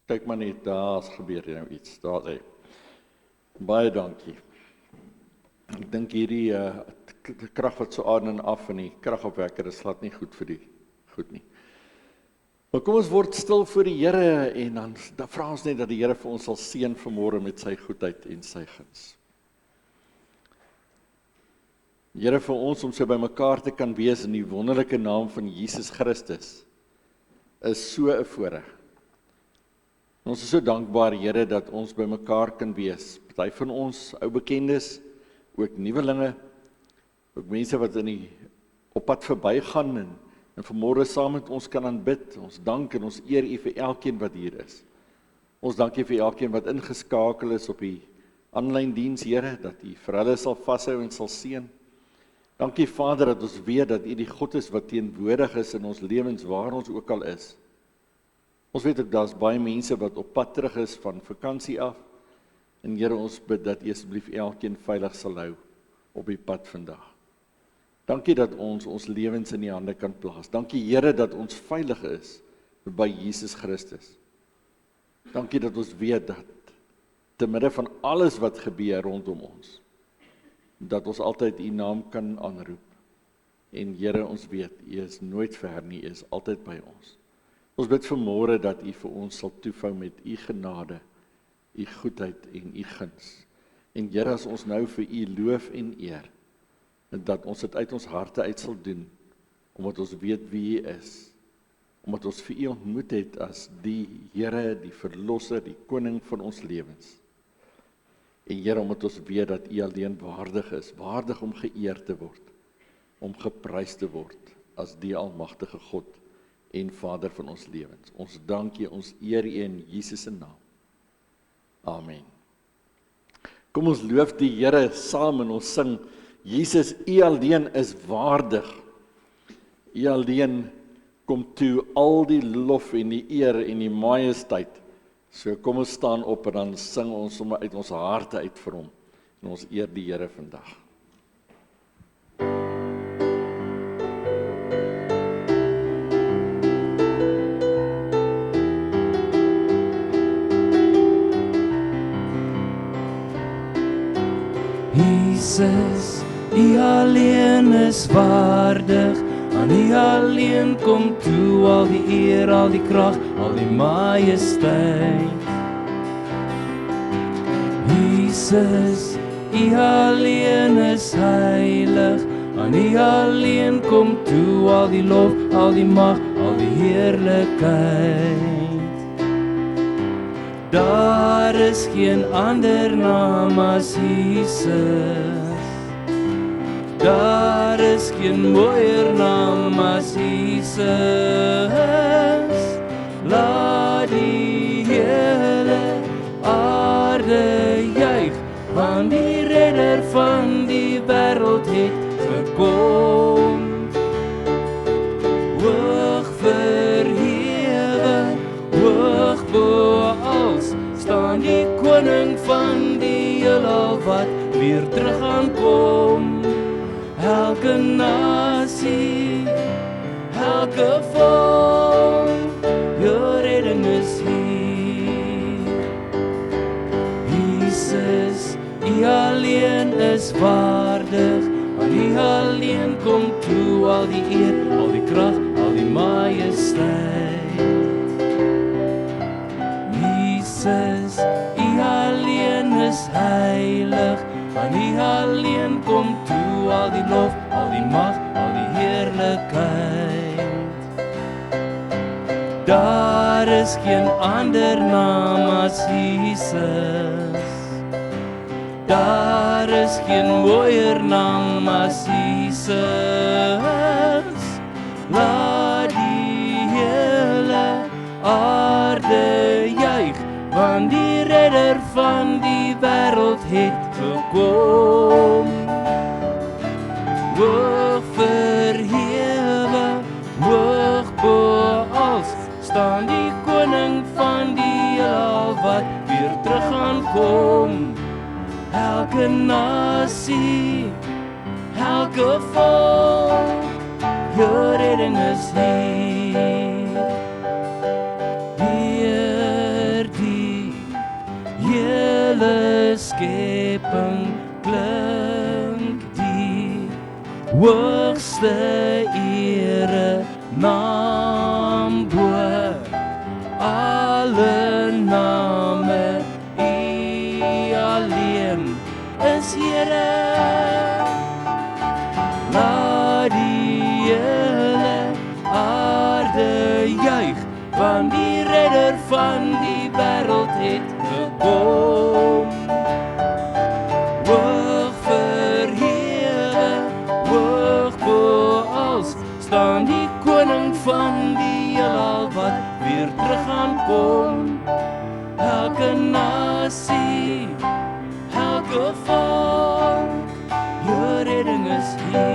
Kyk maar net, daar's gebeur nou iets, daar lê. Baie dankie. Ek dink hierdie krag wat so aan en af in die kragopwekker is glad nie goed vir die goed nie. Maar kom ons word stil voor die Here en dan vra ons net dat die Here vir ons sal seën vanmôre met sy goedheid en sy guns. Here, vir ons om so by mekaar te kan wees in die wonderlike naam van Jesus Christus is so 'n voorreg. Ons is so dankbaar, Here, dat ons by mekaar kan wees. Party van ons ou bekendes, ook nuwelinge, ook mense wat op pad verbygaan en vanmôre saam met ons kan aanbid. Ons dank en ons eer U vir elkeen wat hier is. Ons dank U vir elkeen wat ingeskakel is op die aanlyn diens, Here, dat U vir hulle sal vashou en sal seën. Dankie Vader dat ons weet dat U die God is wat teenwoordig is in ons lewens waar ons ook al is. Ons weet ook daar's baie mense wat op pad terug is van vakansie af. En Here, ons bid dat U asseblief elkeen veilig sal hou op die pad vandag. Dankie dat ons lewens in U hande kan plaas. Dankie Here dat ons veilig is by Jesus Christus. Dankie dat ons weet dat te midde van alles wat gebeur rondom ons, dat ons altyd U naam kan aanroep. En Here, ons weet U is nooit ver nie, U is altyd by ons. Ons bid vanmôre dat U vir ons sal toevou met U genade, U goedheid en U guns. En Here, as ons nou vir U loof en eer, en dat ons dit uit ons harte uit sal doen, omdat ons weet wie U is, omdat ons vir U ontmoet het as die Here, die Verlosser, die Koning van ons lewens. En Here, omdat ons weet dat U alleen waardig is, waardig om geëer te word, om geprys te word as die almagtige God en Vader van ons lewens. Ons dank U, ons eer U in Jesus se naam. Amen. Kom ons loof die Here saam en ons sing, Jesus, U alleen is waardig. U alleen kom toe al die lof en die eer en die majesteit. So kom ons staan op en dan sing ons sommer uit ons harte uit vir hom. En ons eer die Here vandag. Jesus, U alleen is waardig, aan U alleen kom toe al die eer, al die krag, al die majesteit. Jesus, U alleen is heilig, aan U alleen kom toe al die lof, al die mag, al die heerlikheid. Daar is geen ander naam as Jesus. Daar is geen mooier naam as Jesus. Laat die hele aarde juig, want die redder van die wêreld het gekom. Hoog verhewe, hoog bo als, staan die koning van die heelal wat weer terug aankom. Elke nasie, elke volk, jou redding is hier. Jesus, U alleen is waardig, aan U alleen kom toe al die eer, al die krag, al die majesteit. Jesus, U alleen is heilig, aan U alleen kom toe al die lof, al die mag, al die heerlikheid. Daar is geen ander naam as Jesus. Daar is geen mooier naam as Jesus. Laat die hele aarde juig, want die redder van die wêreld het gekom. Hoog verhewe, hoog bo als, staan die koning van die heelal wat weer terug gaan kom. Elke nasie, elke volk, jou redding is hier. Heer, skepping klink die hoogste ere naam bo alle name. U alleen is Here. Laat die hele aarde juig, want die redder van die wêreld het gekom. Hoog verhewe, hoog bo als, staan die koning van die heelal wat weer terug gaan kom. Elke nasie, elke volk, jou redding is hier.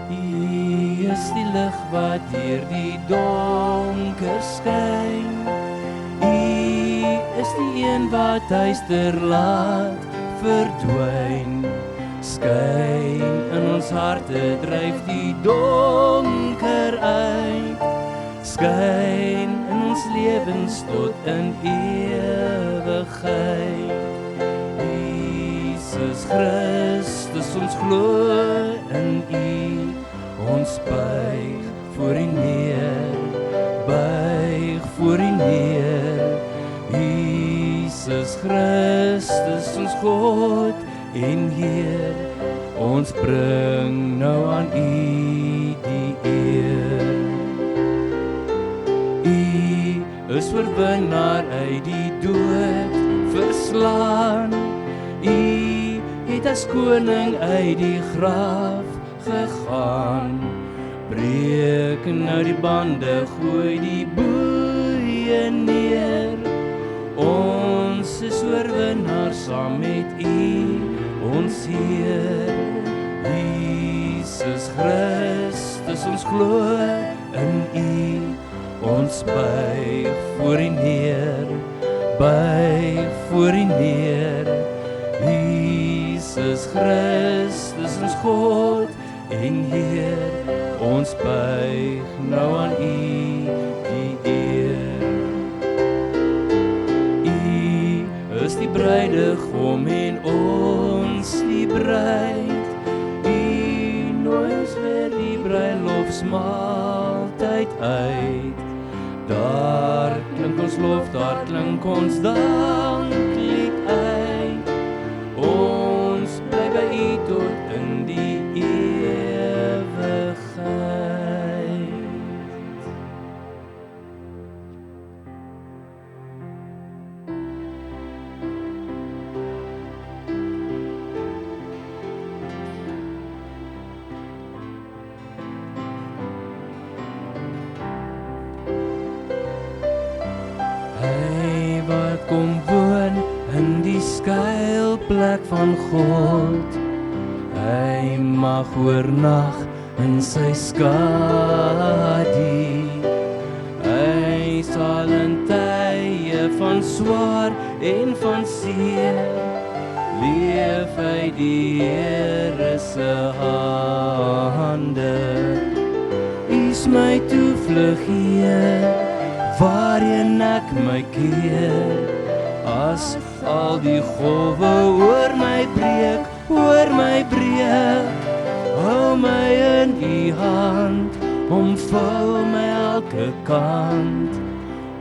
U is die lig wat deur die donker skyn. U is die een wat duister laat verdwyn. Skyn in ons harte, dryf die donker uit. Skyn in ons lewens tot in ewigheid. Jesus Christus, ons glo in U. Ons buig voor U neer, buig voor U neer. Jesus Christus, ons God en Heer, ons bring nou aan U die eer. U is oorwinnaar uit die dood verslaan. U het as koning uit die graf gegaan. Breek nou die bande, gooi die boeie neer. Ons is oorwinnaar saam met U, ons Heer. Jesus Christus, ons glo in U. Ons buig voor U neer, buig voor U neer. Jesus Christus, ons God en Heer, ons buig nou aan U die eer. U is die bruidegom en ons die bruid. U nooi ons weer die bruilofsmaaltyd uit. Daar klink ons lof, daar klink ons danklied uit. Ons bly by U tot in die ewigheid. Hy wat kom woon in die skuilplek van God, hy mag oornag in sy skadu. Hy sal in tye van swaar en van seer, leef hy die Here se hande. Is my toevlug, Heer, waarheen ek my keer. As al die golwe oor my breek, hou my in U hand, omvou my elke kant.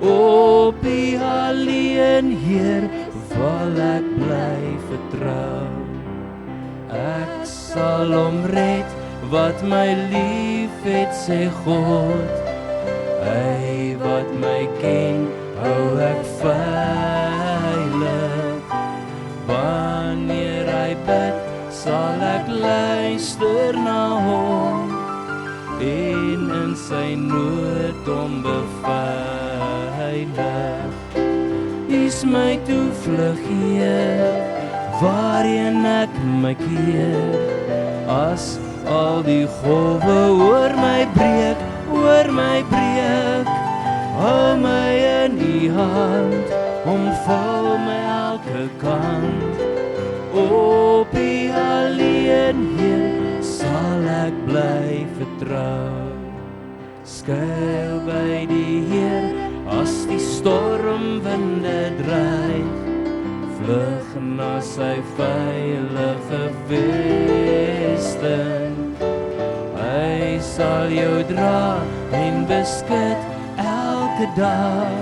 Op U alleen, Heer, wil ek bly vertrou. Ek sal hom red wat my lief het, sê God. Hy wat my ken, hou ek veilig. Wanneer hy bid, sal ek luister na hom en in sy nood hom beveilig. Is my toevlug, Heer, waarheen ek my keer. As al die golwe oor my breek, hou my in U hand, omvou my elke kant. Op U alleen, Heer, sal ek bly vertrou. Skuil by die Heer, as die stormwinde dreig, vlug na sy veilige vesting. Hy sal jou dra en beskud elke dag.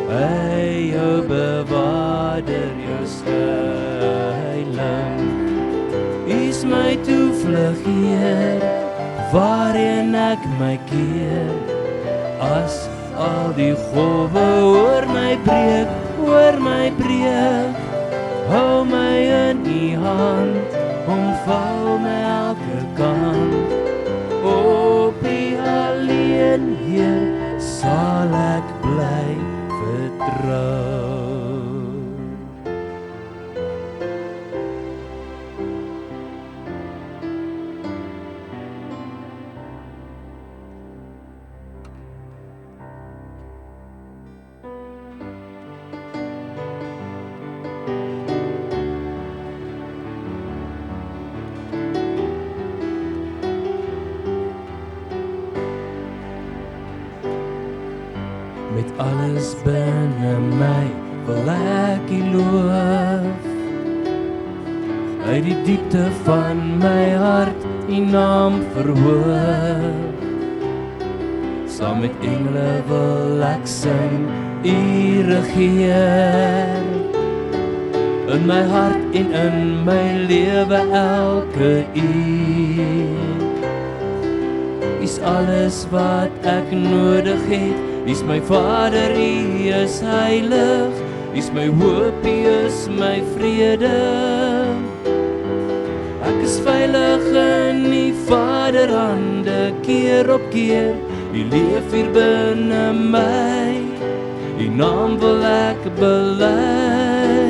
Hy jou bewaarder, jou skuiling. Is my toevlug, Heer, waarheen ek my keer. As al die golwe oor my breek, hou my in U hand, omvou my elke kant. Op U alleen, Heer, sal ek bly vertrou. Met alles binne my wil ek U loof. Uit die diepte van my hart U naam verhoog. Saam met engele wil ek sing U regeer. In my hart en in my lewe elke uur. Is alles wat ek nodig het. Is my Vader, U is heilig. Is my hoop, U is my vrede. Ek is veilig in U Vaderhande, keer op keer. U leef hier binne my. U naam wil ek bely.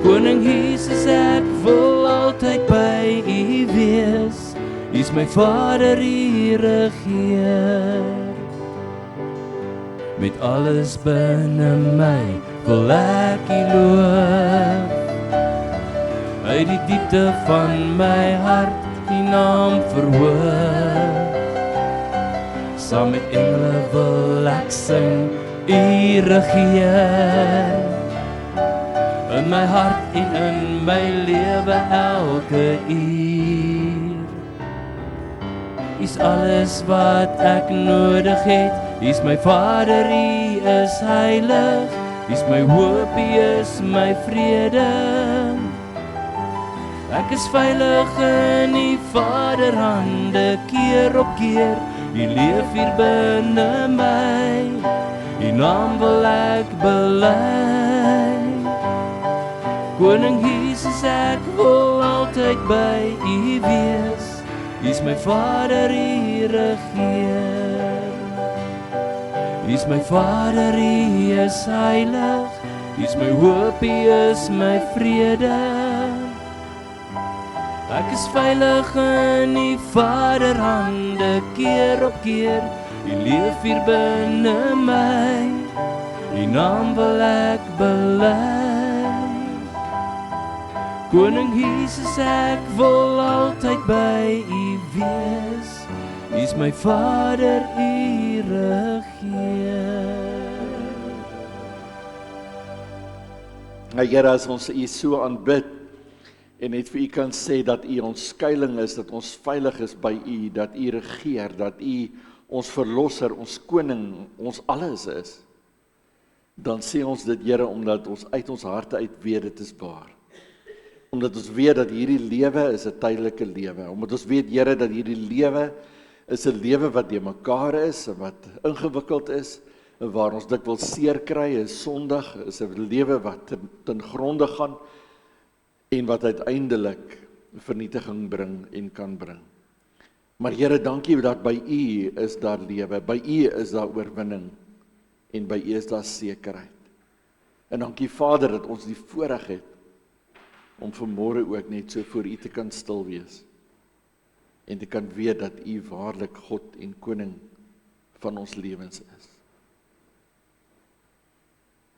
Koning Jesus, ek wil altyd by U wees. U is my Vader, U regeer. Met alles binne my wil ek U loof. Uit die diepte van my hart U naam verhoog. Saam met engele wil ek sing U regeer. In my hart en in my lewe elke uur. Is alles wat ek nodig het. Is my Vader, U is heilig. Is my hoop, U is my vrede. Ek is veilig in U Vaderhande, keer op keer. U leef hier binne my. U naam wil ek bely. Koning Jesus, ek wil altyd by U wees. U is my Vader, U regeer. U is my Vader, U is heilig. U is my hoop, U is my vrede. Ek is veilig in U Vaderhande, keer op keer. U leef hier binne my. U naam wil ek bely. Koning Jesus, ek wil altyd by U wees. U is my Vader, U regeer. Here, as ons U so aanbid en net vir U kan sê dat U ons skuiling is, dat ons veilig is by U, dat U regeer, dat U ons verlosser, ons koning, ons alles is, dan sê ons dit, Here, omdat ons uit ons harte uit weet dit is waar. Omdat ons weet dat hierdie lewe is 'n tydelike lewe. Omdat ons weet, Here, dat hierdie lewe is 'n lewe wat de mekaar is en wat ingewikkeld is, en waar ons dikwels seer kry, is sondig, is 'n lewe wat ten gronde gaan en wat uiteindelik vernietiging bring en kan bring. Maar Here, dankie dat by U is daar lewe, by U is daar oorwinning en by U is daar sekerheid. En dankie Vader dat ons die voorreg het om vanmôre ook net so voor U te kan stil wees en te kan weet dat U waarlik God en koning van ons lewens is.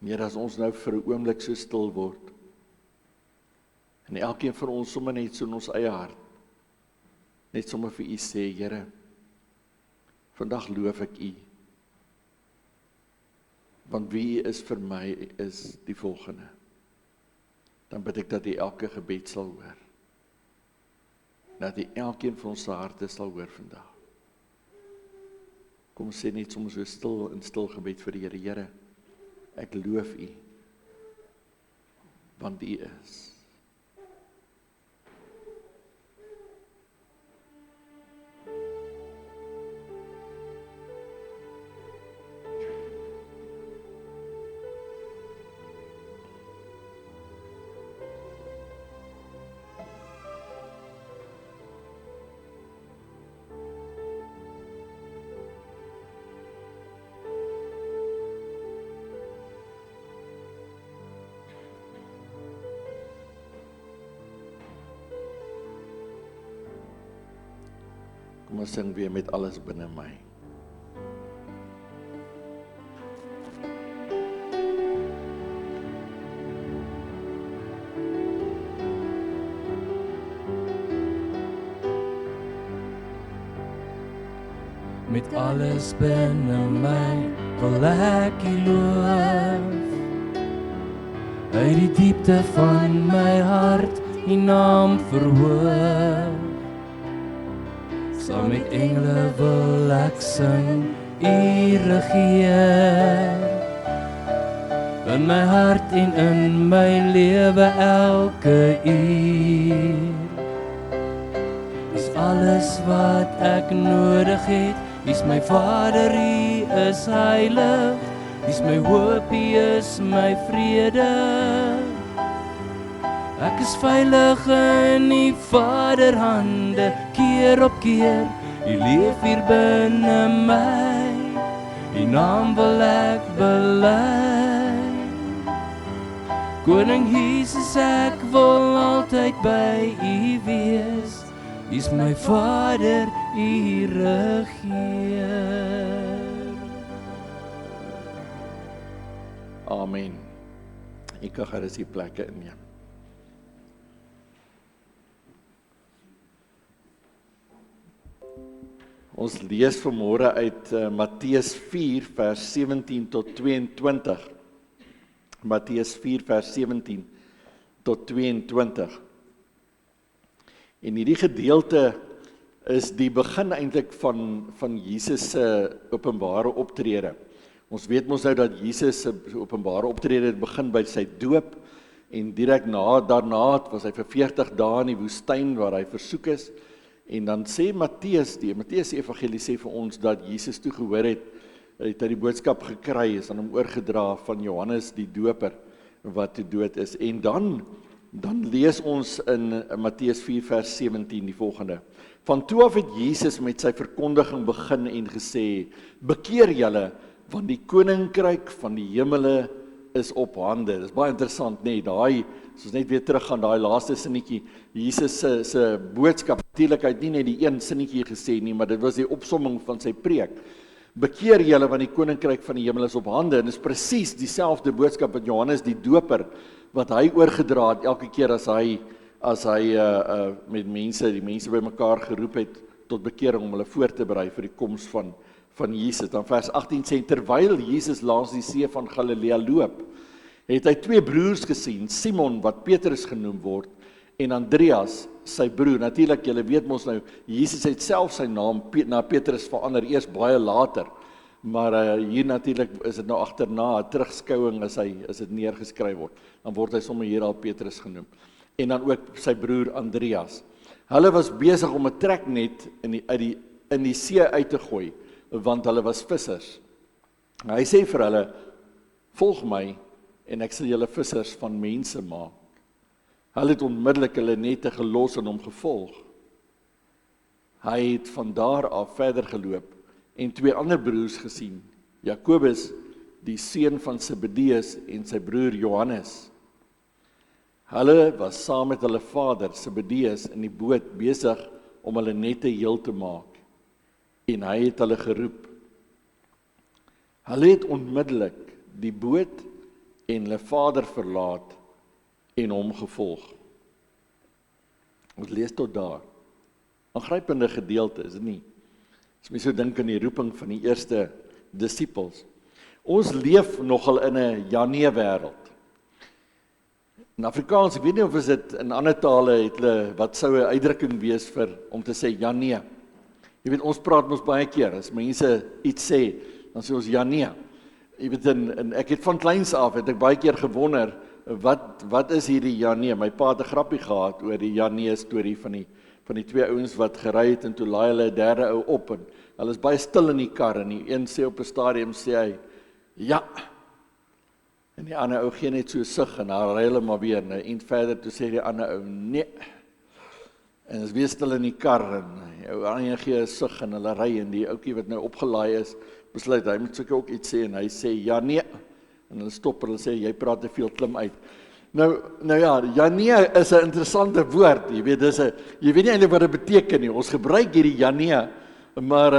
Here, as ons nou vir 'n oomblik so stil word, en elkeen van ons sommer net so in ons eie hart, net sommer vir U sê, Here, vandag loof ek U, want wie U is vir my is die volgende. Dan bid ek dat U elke gebed sal hoor, dat U elkeen van ons harte sal hoor vandag. Kom ons sê net soms so stil in stil gebed vir die Here, Here, ek loof U, want U is. Kom ons sing weer met alles binne my. Met alles binne my wil ek U loof. Uit die diepte van my hart U naam verhoog. Saam met engele wil ek sing U regeer. In my hart en in my lewe elke uur. Is alles wat ek nodig het. Is my Vader, U is heilig. Is my hoop, U is my vrede. Ek is veilig in U Vaderhande, keer op keer. U leef hier binne my. U naam wil ek bely. Koning Jesus, ek wil altyd by U wees. U is my Vader, U regeer. Amen. Ek kan gerus die plekke inneem. Ons lees vanmôre uit Matteus 4 vers 17 tot 22. Matteus 4 vers 17 tot 22. En hierdie gedeelte is die begin eintlik van Jesus se openbare optrede. Ons weet mos nou dat Jesus se openbare optrede begin by sy doop en direk daarna was hy vir 40 dae in die woestyn waar hy versoek is. En dan sê Matteus Evangelie sê vir ons dat Jesus toe gehoor het hy die boodskap gekry is aan hom oorgedra van Johannes die Doper wat toe dood is. En dan lees ons in Matteus 4 vers 17 die volgende. Van toe af het Jesus met sy verkondiging begin en gesê: Bekeer julle, want die koninkryk van die hemele is op hande. Dis baie interessant, nee, daai, as ons net weer teruggaan, daai laaste sinnetjie, Jesus se boodskap, natuurlik hy het nie net die een sinnetjie gesê nie, maar dit was die opsomming van sy preek. Bekeer julle, want die koninkryk van die hemel is op hande, en dit is presies dieselfde boodskap wat Johannes die Doper, wat hy oorgedra het elke keer as hy met die mense bymekaar geroep het tot bekering om hulle voor te berei vir die koms van Jesus. Dan vers 18 sê, terwyl Jesus langs die see van Galilea loop, het hy twee broers gesien, Simon wat Petrus genoem word en Andreas, sy broer. Natuurlik, julle weet mos nou, Jesus het self sy naam na Petrus verander, eers baie later. Maar hier natuurlik is dit nou agterna 'n terugskouing as dit neergeskryf word. Dan word hy sommer hier al Petrus genoem. En dan ook sy broer Andreas. Hulle was besig om 'n treknet in die see uit te gooi, want hulle was vissers. Hy sê vir hulle: Volg my en ek sal julle vissers van mense maak. Hulle het onmiddellik hulle nette gelos en hom gevolg. Hy het van daar af verder geloop en twee ander broers gesien, Jakobus, die seun van Zebedeus, en sy broer Johannes. Hulle was saam met hulle vader, Zebedeus, in die boot besig om hulle nette heel te maak, en hy het hulle geroep. Hulle het onmiddellik die boot en hulle vader verlaat en hom gevolg. Ons lees tot daar. Aangrypende gedeelte, is dit nie? As mens so dink aan die roeping van die eerste disippels. Ons leef nogal in 'n ja-nee wêreld. In Afrikaans, ek weet nie of is dit in ander tale het hulle, wat sou 'n uitdrukking wees vir om te sê ja nee. Jy weet, ons praat mos baie keer, as mense iets sê, dan sê ons ja nee. Jy weet, en ek het van kleins af, het ek baie keer gewonder, wat is hierdie ja nee? My pa het 'n grappie gehad oor die ja nee storie van die twee ouens wat gery het en toe laai hulle 'n derde ou op en hulle is baie stil in die kar en die een sê op 'n stadium sê hy ja. En die ander ou gee net so sug en dan ry hulle maar weer 'n eind verder toe sê die ander ou nee. En is weer stil in die kar en ou ander gee 'n sug en hulle ry en die ouetjie wat nou opgelaai is, besluit hy moet seker ook iets sê en hy sê ja nee. En hulle stop en hulle sê jy praat te veel, klim uit. Nou ja nee is 'n interessante woord. Jy weet jy weet nie eintlik wat dit beteken nie. Ons gebruik hierdie ja nee, maar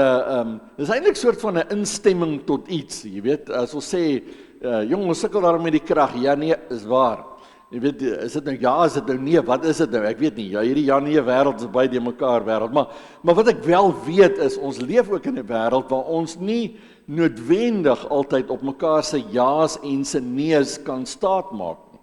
dis eintlik 'n soort van 'n instemming tot iets. Jy weet, as ons sê jong, ons sukkel daarmee met die krag. Ja nee is waar. Jy weet, is dit nou ja, is dit nou nee, wat is dit nou? Ek weet nie. Ja, hierdie ja nee wêreld is baie de mekaar wêreld, maar wat ek wel weet is ons leef ook in 'n wêreld waar ons nie noodwendig altyd op mekaar se ja's en se nee's kan staatmaak nie.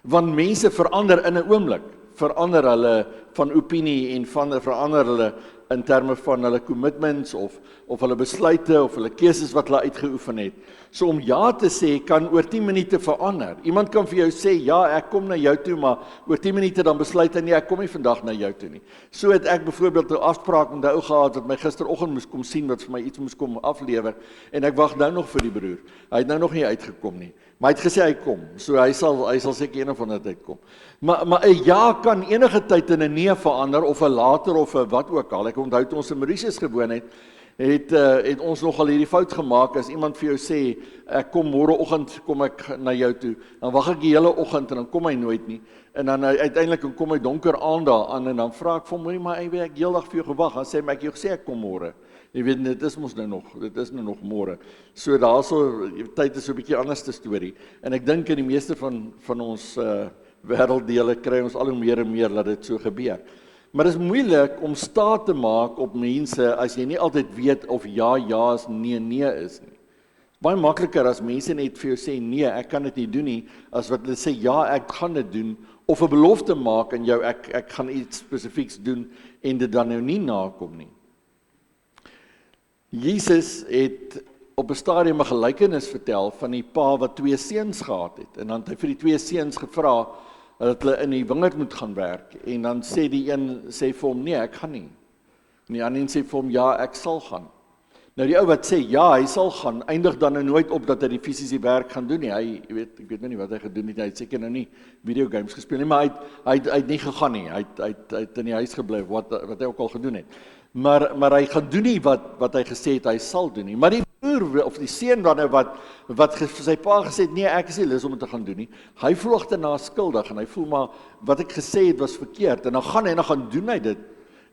Want mense verander in 'n oomblik, verander hulle van opinie en verander hulle in terme van hulle commitments of hulle besluite of hulle keuses wat hulle uitgeoefen het. So om ja te sê kan oor 10 minute verander. Iemand kan vir jou sê ja, ek kom na jou toe, maar oor 10 minute dan besluit hy nee, ek kom nie vandag na jou toe nie. So het ek byvoorbeeld 'n afspraak met 'n ou gehad wat my gisteroggend moes kom sien, wat vir my iets moes kom aflewer en ek wag nou nog vir die broer. Hy het nou nog nie uitgekom nie. Maar hy het gesê hy kom. So hy sal seker een of ander tyd kom. Maar 'n ja kan enige tyd in 'n nee verander of 'n later of 'n wat ook al. Ek onthou toe ons in Mauritius gewoon het ons nogal hierdie fout gemaak. As iemand vir jou sê ek kom môreoggend kom ek na jou toe, dan wag ek die hele oggend en dan kom hy nooit nie. En dan uiteindelik kom hy donker aand daaraan en dan vra ek vir hom, maar ek heeldag vir jou gewag. Dan sê hy my ek jou gesê ek kom môre. Jy weet, dit is nog môre. So daarso tyd is so 'n bietjie anders te storie. En ek dink in die meeste van ons wêrelddele kry ons al hoe meer en meer dat dit so gebeur. Maar dit is moeilik om staat te maak op mense as jy nie altyd weet of ja is, nee is nie. Baie makliker as mense net vir jou sê nee, ek kan dit nie doen nie, as wat hulle sê ja, ek gaan dit doen, of 'n belofte maak aan jou, ek gaan iets spesifieks doen en dit dan nou nie nakom nie. Jesus het op 'n stadium 'n gelykenis vertel van die pa wat 2 seuns gehad het. En dan het hy vir die 2 seuns gevra dat hulle in die wingerd moet gaan werk. En dan sê die een vir hom nee, ek gaan nie. En die ander een sê vir hom ja, ek sal gaan. Nou die ou wat sê ja, hy sal gaan, eindig dan nou nooit op dat hy die fisiese werk gaan doen nie. Ek weet nou nie wat hy gedoen het. Hy het seker nou nie video games gespeel nie, maar hy het nie gegaan nie. Hy het in die huis gebly wat hy ook al gedoen het. Maar hy gaan doen nie wat hy gesê het hy sal doen nie. Maar die broer of die seun wat vir sy pa gesê het nee, ek is nie lus om dit te gaan doen nie. Hy voel agterna skuldig en hy voel maar wat ek gesê het was verkeerd en dan gaan doen hy dit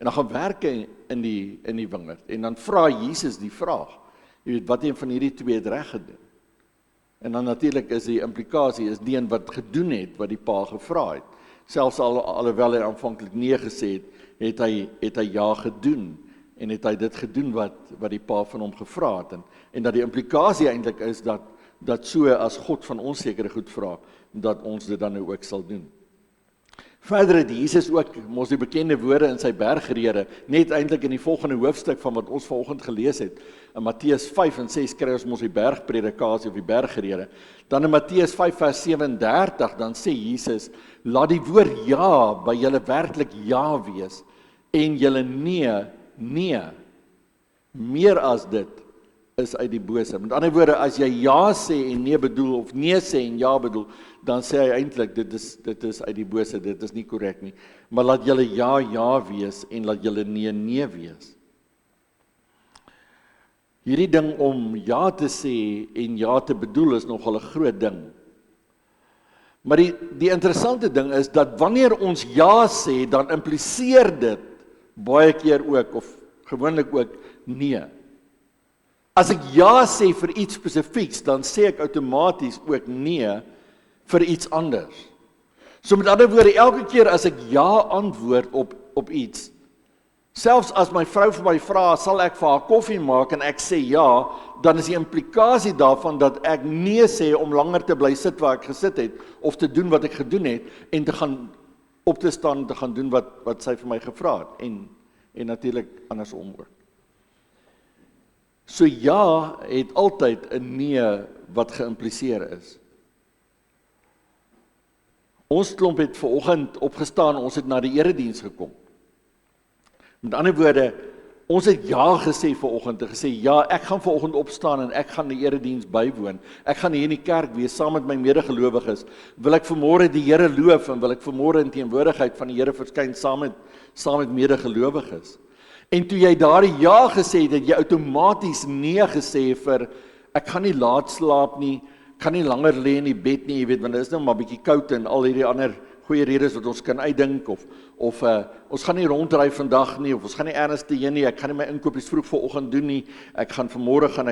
en dan gaan werk in die wingerd. En dan vra Jesus die vraag. Jy weet wat een van hierdie twee het reg gedoen. En dan natuurlik is die implikasie is die een wat gedoen het wat die pa gevra het. Selfs alhoewel hy aanvanklik nee gesê het hy ja gedoen en het hy dit gedoen wat die pa van hom gevra het en dat die implikasie eintlik is dat so as God van ons sekere goed vra dat ons dit dan nou ook sal doen. Verder het Jesus ook mos die bekende woorde in sy bergrede net eintlik in die volgende hoofstuk van wat ons vanoggend gelees het in Matteus 5 en 6 kry ons mos die bergpredikasie of die bergrede. Dan in Matteus 5 vers 37 dan sê Jesus laat die woord ja by julle werklik ja wees en julle nee. Meer as dit is uit die bose. Met ander woorde, as jy ja sê en nee bedoel of nee sê en ja bedoel, dan sê hy eintlik dit is uit die bose, dit is nie korrek nie. Maar laat julle ja wees en laat julle nee wees. Hierdie ding om ja te sê en ja te bedoel is nogal 'n groot ding. Maar die interessante ding is dat wanneer ons ja sê, dan impliseer dit baie keer ook of gewoonlik ook nee. As ek ja sê vir iets spesifieks, dan sê ek outomaties ook nee vir iets anders. So met ander woorde, elke keer as ek ja antwoord op iets, selfs as my vrou vir my vra, sal ek vir haar koffie maak en ek sê ja, dan is die implikasie daarvan dat ek nee sê om langer te bly sit waar ek gesit het, of te doen wat ek gedoen het, en te gaan op te staan en te gaan doen wat sy vir my gevra het, en natuurlik andersom ook. So ja het altyd 'n nee wat geïmpliseer is. Ons klomp het vanoggend opgestaan, ons het na die erediens gekom. Met ander woorde, ons het ja gesê vanoggend en gesê, ja, ek gaan vanoggend opstaan en ek gaan die erediens bywoon. Ek gaan hier in die kerk wees saam met my medegelowiges. Wil ek vanmôre die Here loof en wil ek vanmôre in teenwoordigheid van die Here verskyn saam met medegelowiges. En toe jy daardie ja gesê het, het jy outomaties nee gesê vir, ek gaan nie laat slaap nie, kan nie langer lê in die bed nie, jy weet, want dit is nou maar bietjie koud en al hierdie ander goeie redes wat ons kan uitdink, of ons gaan nie rondry vandag nie, of ons gaan nie ergens te heen nie, ek gaan nie my inkopies vroeg vanoggend doen nie, ek gaan vanmôre gaan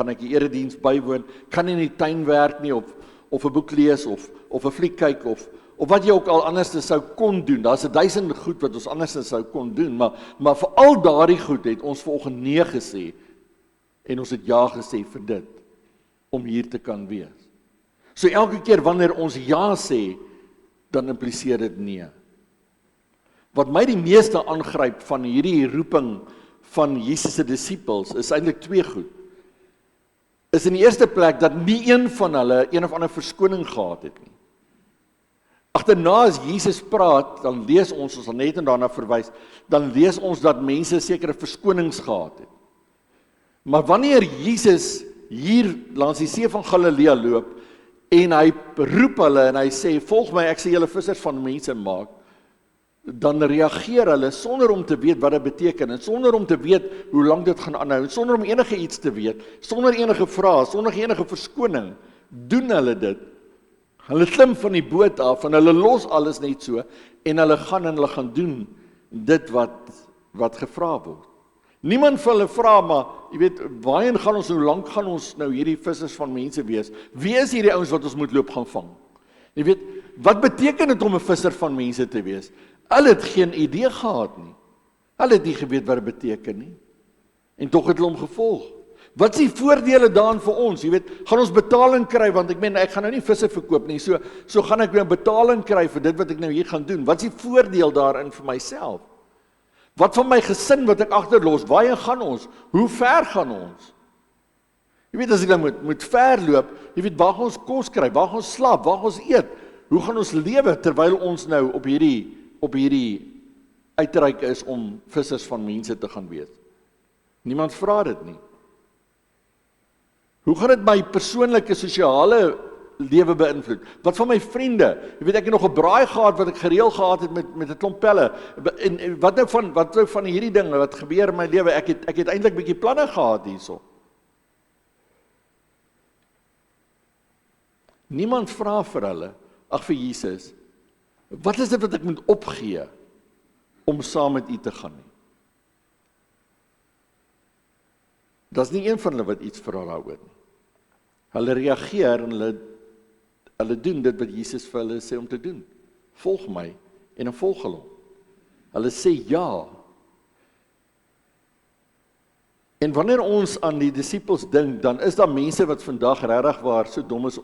ek die erediens bywoon, kan nie in die tuin werk nie, of 'n boek lees, of 'n fliek kyk, of wat jy ook al anders sou kon doen. Daar's 1000 goed wat ons anders sou kon doen, maar vir al daardie goed het ons vanoggend nee gesê, en ons het ja gesê vir dit, om hier te kan wees. So elke keer wanneer ons ja sê, dan impliseer dit nee. Wat my die meeste aangryp van hierdie roeping van Jesus se disippels, is eintlik twee goed. Is in die eerste plek, dat nie een van hulle een of ander verskoning gehad het nie. Agterna as Jesus praat, dan lees ons sal net daarna verwys, dan lees ons dat mense sekere verskonings gehad het. Maar wanneer Jesus hier langs die see van Galilea loop, en hy roep hulle en hy sê, volg my, ek sê julle vissers van mense maak, dan reageer hulle sonder om te weet wat dit beteken, en sonder om te weet hoe lank dit gaan aanhou, en sonder om enige iets te weet, sonder enige vrae, sonder enige verskoning, doen hulle dit. Hulle klim van die boot af, en hulle los alles net so, en hulle gaan doen dit wat gevra word. Niemand van hulle vra, maar, jy weet, waarheen gaan ons, hoe lank gaan ons nou hierdie vissers van mense wees? Wie is hierdie ouens wat ons moet loop gaan vang? Jy weet, wat beteken dit om 'n visser van mense te wees? Hulle het geen idee gehad nie. Hulle het nie geweet wat dit beteken nie. En tog het hulle hom gevolg. Wat is die voordele daarin vir ons? Jy weet, gaan ons betaling kry, want ek gaan nou nie visse verkoop nie, so gaan ek nou betaling kry vir dit wat ek nou hier gaan doen. Wat is die voordeel daarin vir myself? Wat van my gesin wat ek agterlos? Waarheen gaan ons? Hoe ver gaan ons? Jy weet, as ek dan moet ver loop, jy weet, waar gaan ons kos kry? Waar gaan ons slaap? Waar gaan ons eet? Hoe gaan ons lewe terwyl ons nou op hierdie uitreik is om vissers van mense te gaan wees? Niemand vra dit nie. Hoe gaan dit my persoonlike sosiale lewe beïnvloed? Wat van my vriende? Jy weet, ek het nog 'n braai gehad wat ek gereël gehad het met 'n klomp pelle. En wat nou van hierdie dinge wat gebeur in my lewe? Ek het eintlik bietjie planne gehad hierso. Niemand vra vir hulle, vir Jesus, wat is dit wat ek moet opgee om saam met u te gaan nie? Daar's nie een van hulle wat iets vra daaroor nie. Hulle reageer en hulle doen dit wat Jesus vir hulle sê om te doen. Volg my en dan volg hulle hom. Hulle sê ja. En wanneer ons aan die disippels dink, dan is daar mense wat vandag regtig waar so dom is,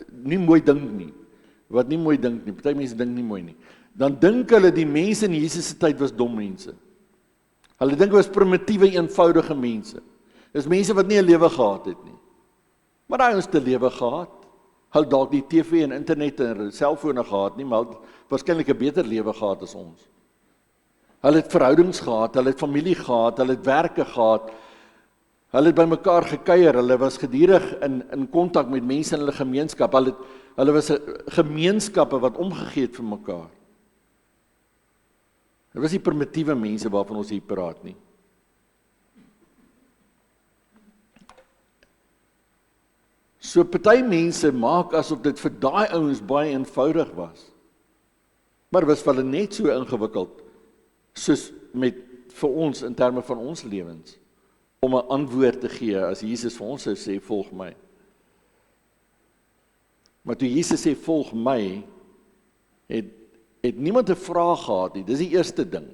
nie mooi dink nie. Wat nie mooi dink nie, party mense dink nie mooi nie. Dan dink hulle die mense in Jesus se tyd was dom mense. Hulle dink was primitiewe, eenvoudige mense. Dis mense wat nie 'n lewe gehad het nie. Maar daai ons te lewe gehad. Hulle dalk nie TV en internet en selfone gehad nie, maar waarskynlik 'n beter lewe gehad as ons. Hulle het verhoudings gehad, hulle het familie gehad, hulle het werke gehad. Hulle het by mekaar gekuier, hulle was gedurig in kontak met mense in hulle gemeenskap. Hulle was gemeenskappe wat omgegee het vir mekaar. Dit was nie primitiewe mense waarvan ons hier praat nie. So party mense maak asof dit vir daai ouens baie eenvoudig was. Maar was vir hulle net so ingewikkeld soos vir ons in terme van ons lewens om 'n antwoord te gee as Jesus vir ons sou sê volg my. Maar toe Jesus sê, volg my, het niemand 'n vraag gehad nie. Dis die eerste ding.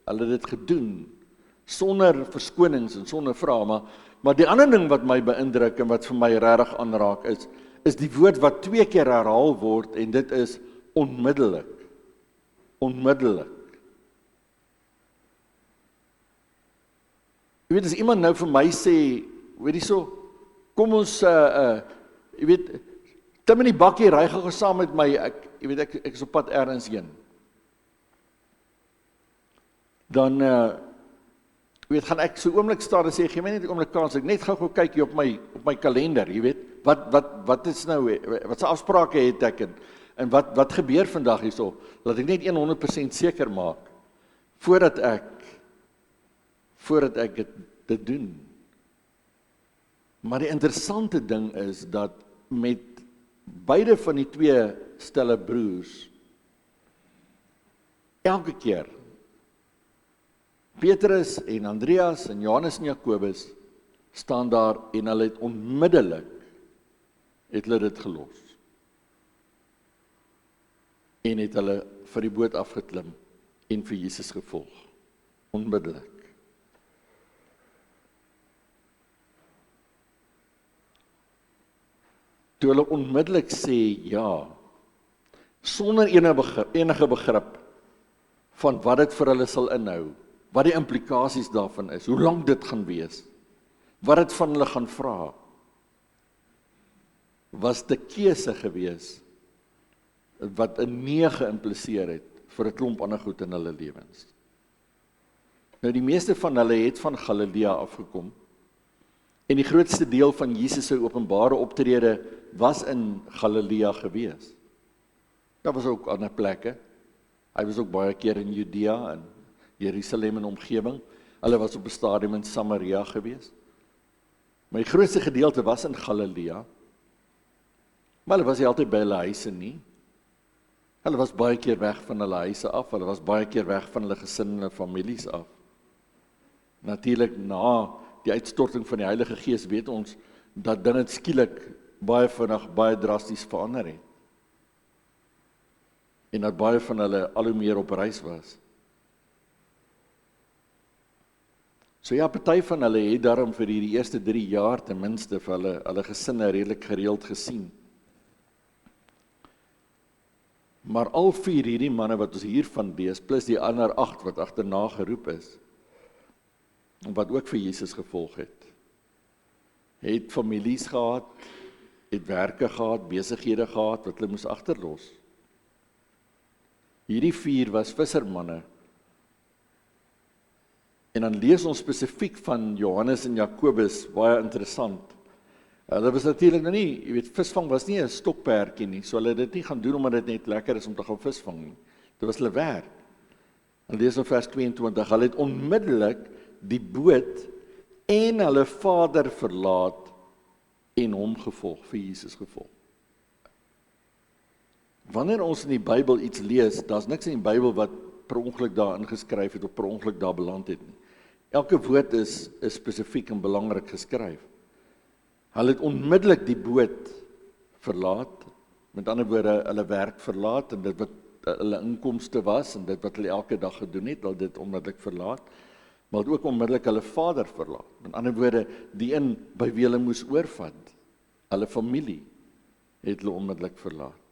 Hulle het dit gedoen, sonder verskonings en sonder vrae, maar die ander ding wat my beïndruk en wat vir my regtig aanraak is die woord wat 2 keer herhaal word en dit is onmiddellik. Onmiddellik. Jy weet, as iemand nou vir my sê, weet jy so, kom ons, jy weet, klim in die bakkie, ry gou saam met my, ek is op pad ergens heen. Dan, jy weet, gaan ek so oomblik staan en sê, gee my net 'n oomblik kans, ek net gou kyk hier op my kalender, jy weet, wat is nou, wat se afsprake het ek en wat gebeur vandag hierso, laat ek net 100% seker maak, voordat ek dit doen. Maar die interessante ding is, dat met beide van die 2 stelle broers, elke keer, Petrus en Andreas en Johannes en Jakobus, staan daar en hulle het onmiddellik, het hulle dit gelos. En het hulle vir die boot afgeklim en vir Jesus gevolg. Onmiddellik. Toe hulle onmiddellik sê ja, sonder enige begrip van wat dit vir hulle sal inhou, wat die implikasies daarvan is, hoe lank dit gaan wees, wat dit van hulle gaan vra, was die keuse gewees, wat 'n nee geïmpliseer het, vir 'n klomp ander goed in hulle lewens. Nou die meeste van hulle het van Galilea afgekom, en die grootste deel van Jesus se openbare optrede was in Galilea gewees. Daar was ook ander plekke. Hy was ook baie keer in Judea en Jerusalem en omgewing. Hulle was op 'n stadium in Samaria gewees. Maar die grootste gedeelte was in Galilea. Maar hulle was nie altyd by hulle huise nie. Hulle was baie keer weg van hulle huise af. Hulle was baie keer weg van hulle gesinne en families af. Natuurlik na die uitstorting van die Heilige Gees weet ons dat dit skielik baie vinnig, baie drasties verander het. En dat baie van hulle al hoe meer op reis was. So ja, party van hulle het daarom vir die eerste 3 jaar ten minste vir hulle gesinne redelik gereeld gesien. Maar al 4 hierdie manne wat ons hiervan lees, plus die ander 8 wat agterna geroep is, wat ook vir Jesus gevolg het families gehad, het werke gehad, besighede gehad, wat hulle moes agterlos. Hierdie 4 was vissermanne. En dan lees ons spesifiek van Johannes en Jakobus, baie interessant. Hulle was natuurlik nou nie, jy weet, visvang was nie 'n stokperdjie nie, so hulle het dit nie gaan doen omdat dit net lekker is om te gaan visvang nie. Dit was hulle werk. En lees in vers 22, hulle het onmiddellik die boot en hulle vader verlaat en hom gevolg, vir Jesus gevolg. Wanneer ons in die Bybel iets lees, daar's niks in die Bybel wat per ongeluk daar ingeskryf het of per ongeluk daar beland het nie. Elke woord is spesifiek en belangrik geskryf. Hulle het onmiddellik die boot verlaat, met ander woorde, hulle werk verlaat en dit wat hulle inkomste was en dit wat hulle elke dag gedoen het, hulle dit onmiddellik verlaat, maar het ook onmiddellik hulle vader verlaat. Met ander woorde, die een by wie hulle moes oorvat, hulle familie, het hulle onmiddellik verlaat.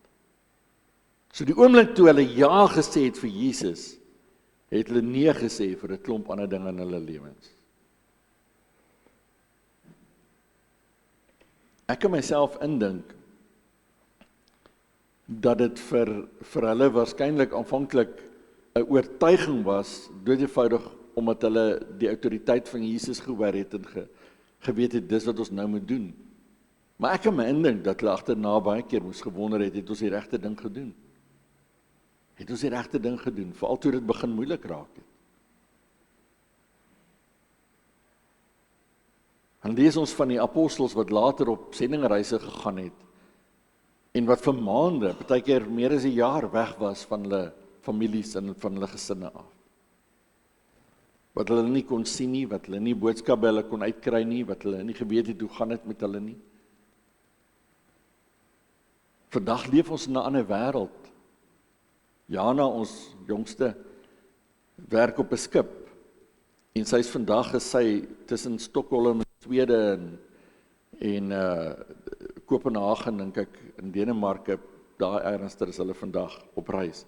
So die oomblik toe hulle ja gesê het vir Jesus, het hulle nee gesê vir 'n klomp ander dinge in hulle lewens. Ek kan myself indink dat dit vir hulle waarskynlik aanvanklik 'n oortuiging was, doodeenvoudig omdat hulle die autoriteit van Jesus gehoor het en geweet het dis wat ons nou moet doen. Maar ek kan my indink dat hulle agterna baie keer moes gewonder het ons die regte ding gedoen? Het ons die regte ding gedoen, veral toe dit begin moeilik raak het? En lees ons van die apostels wat later op sendingreise gegaan het, en wat vir maande, partykeer meer as 'n jaar weg was van hulle families en van hulle gesinne af. Wat hulle nie kon sien nie, wat hulle nie boodskap by hulle kon uitkry nie, wat hulle nie geweet het hoe gaan dit met hulle nie. Vandag leef ons in 'n ander wêreld. Jana, ons jongste, werk op 'n skip. En sy's vandag is sy tussen Stockholm in Swede en Kopenhagen, dink ek, in Denemarke, daar ergens is hulle vandag op reis.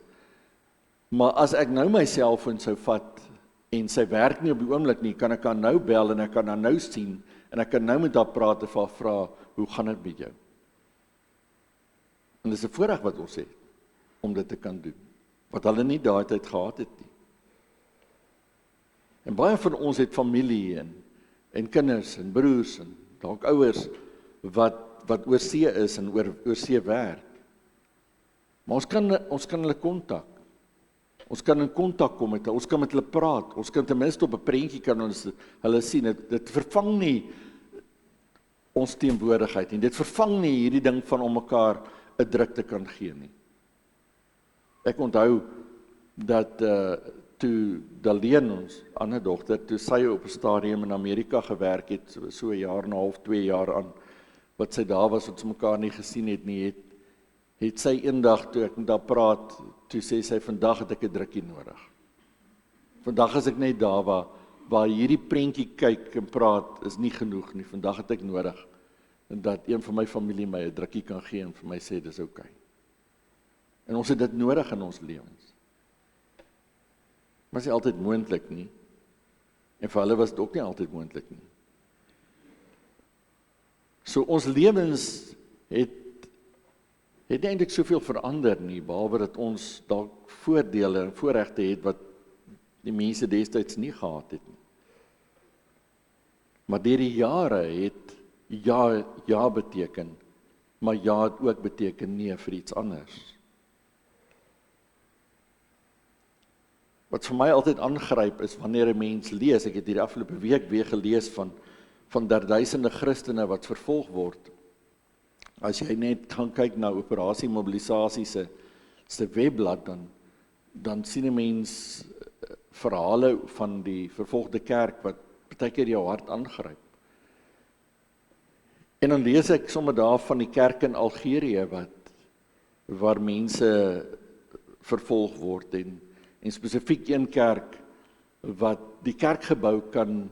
Maar as ek nou my selfoon sou vat en sy werk nie op die oomblik nie, kan ek haar nou bel en ek kan haar nou sien en ek kan nou met haar praat en vir haar vra, hoe gaan dit met jou? En dis 'n voorreg wat ons het om dit te kan doen, wat hulle nie daai tyd gehad het nie. En baie van ons het familie en kinders en broers en dalk ouers wat oor see is en oor see werk. Maar ons kan hulle kontak. Ons kan in kontak kom met hulle, ons kan met hulle praat, ons kan ten minste op 'n prentjie kan ons hulle sien. Dit vervang nie ons teenwoordigheid nie. Dit vervang nie hierdie ding van om mekaar 'n druk te kan gee nie. Ek onthou dat toe Daleen, ons ander dogter, toe sy op 'n stadium in Amerika gewerk het, so 'n jaar en 'n half, 2 jaar aan, wat sy daar was, wat sy mekaar nie gesien het nie, het sy eendag, toe ek met haar praat, toe sê sy, vandag het ek 'n drukkie nodig. Vandag is ek net daar waar hierdie prentjie kyk en praat, is nie genoeg nie, vandag het ek nodig, en dat een van my familie my 'n drukkie kan gee, en vir my sê, dis okay. En ons het dit nodig in ons lewens. Maar is nie altyd moontlik nie. En vir hulle was dit ook nie altyd moontlik nie. So ons lewens het nie eintlik soveel verander nie, behalwe dat ons dalk voordele en voorregte het wat die mense destyds nie gehad het nie. Maar deur die jare het ja beteken, maar ja het ook beteken nee vir iets anders. Wat vir my altyd aangryp is wanneer 'n mens lees, ek het hierdie afgelope week weer gelees van duisende Christene wat vervolg word. As jy net gaan kyk na Operasie Mobilisasie se webblad, dan sien 'n mens verhale van die vervolgde kerk wat baie keer jou hart aangryp. En dan lees ek sommer daar van die kerk in Algerië waar mense vervolg word en spesifiek een kerk wat die kerkgebou kan,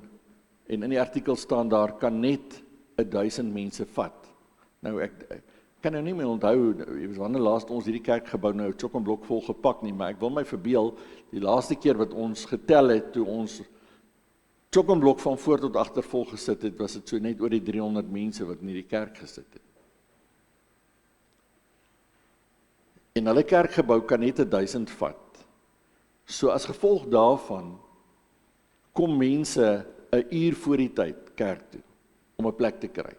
en in die artikel staan daar, kan net 1000 mense vat. Nou ek kan nou nie meer onthou, wanneer laas ons hierdie kerkgebou nou chock-en-blok vol gepak nie, maar ek wil my verbeel, die laaste keer wat ons getel het, toe ons chock-en-blok van voor tot agter vol gesit het, was dit so net oor die 300 mense wat in hierdie kerk gesit het. En hulle kerkgebou kan net 1000 vat. So as gevolg daarvan, kom mense 'n uur voor die tyd kerk toe, om 'n plek te kry.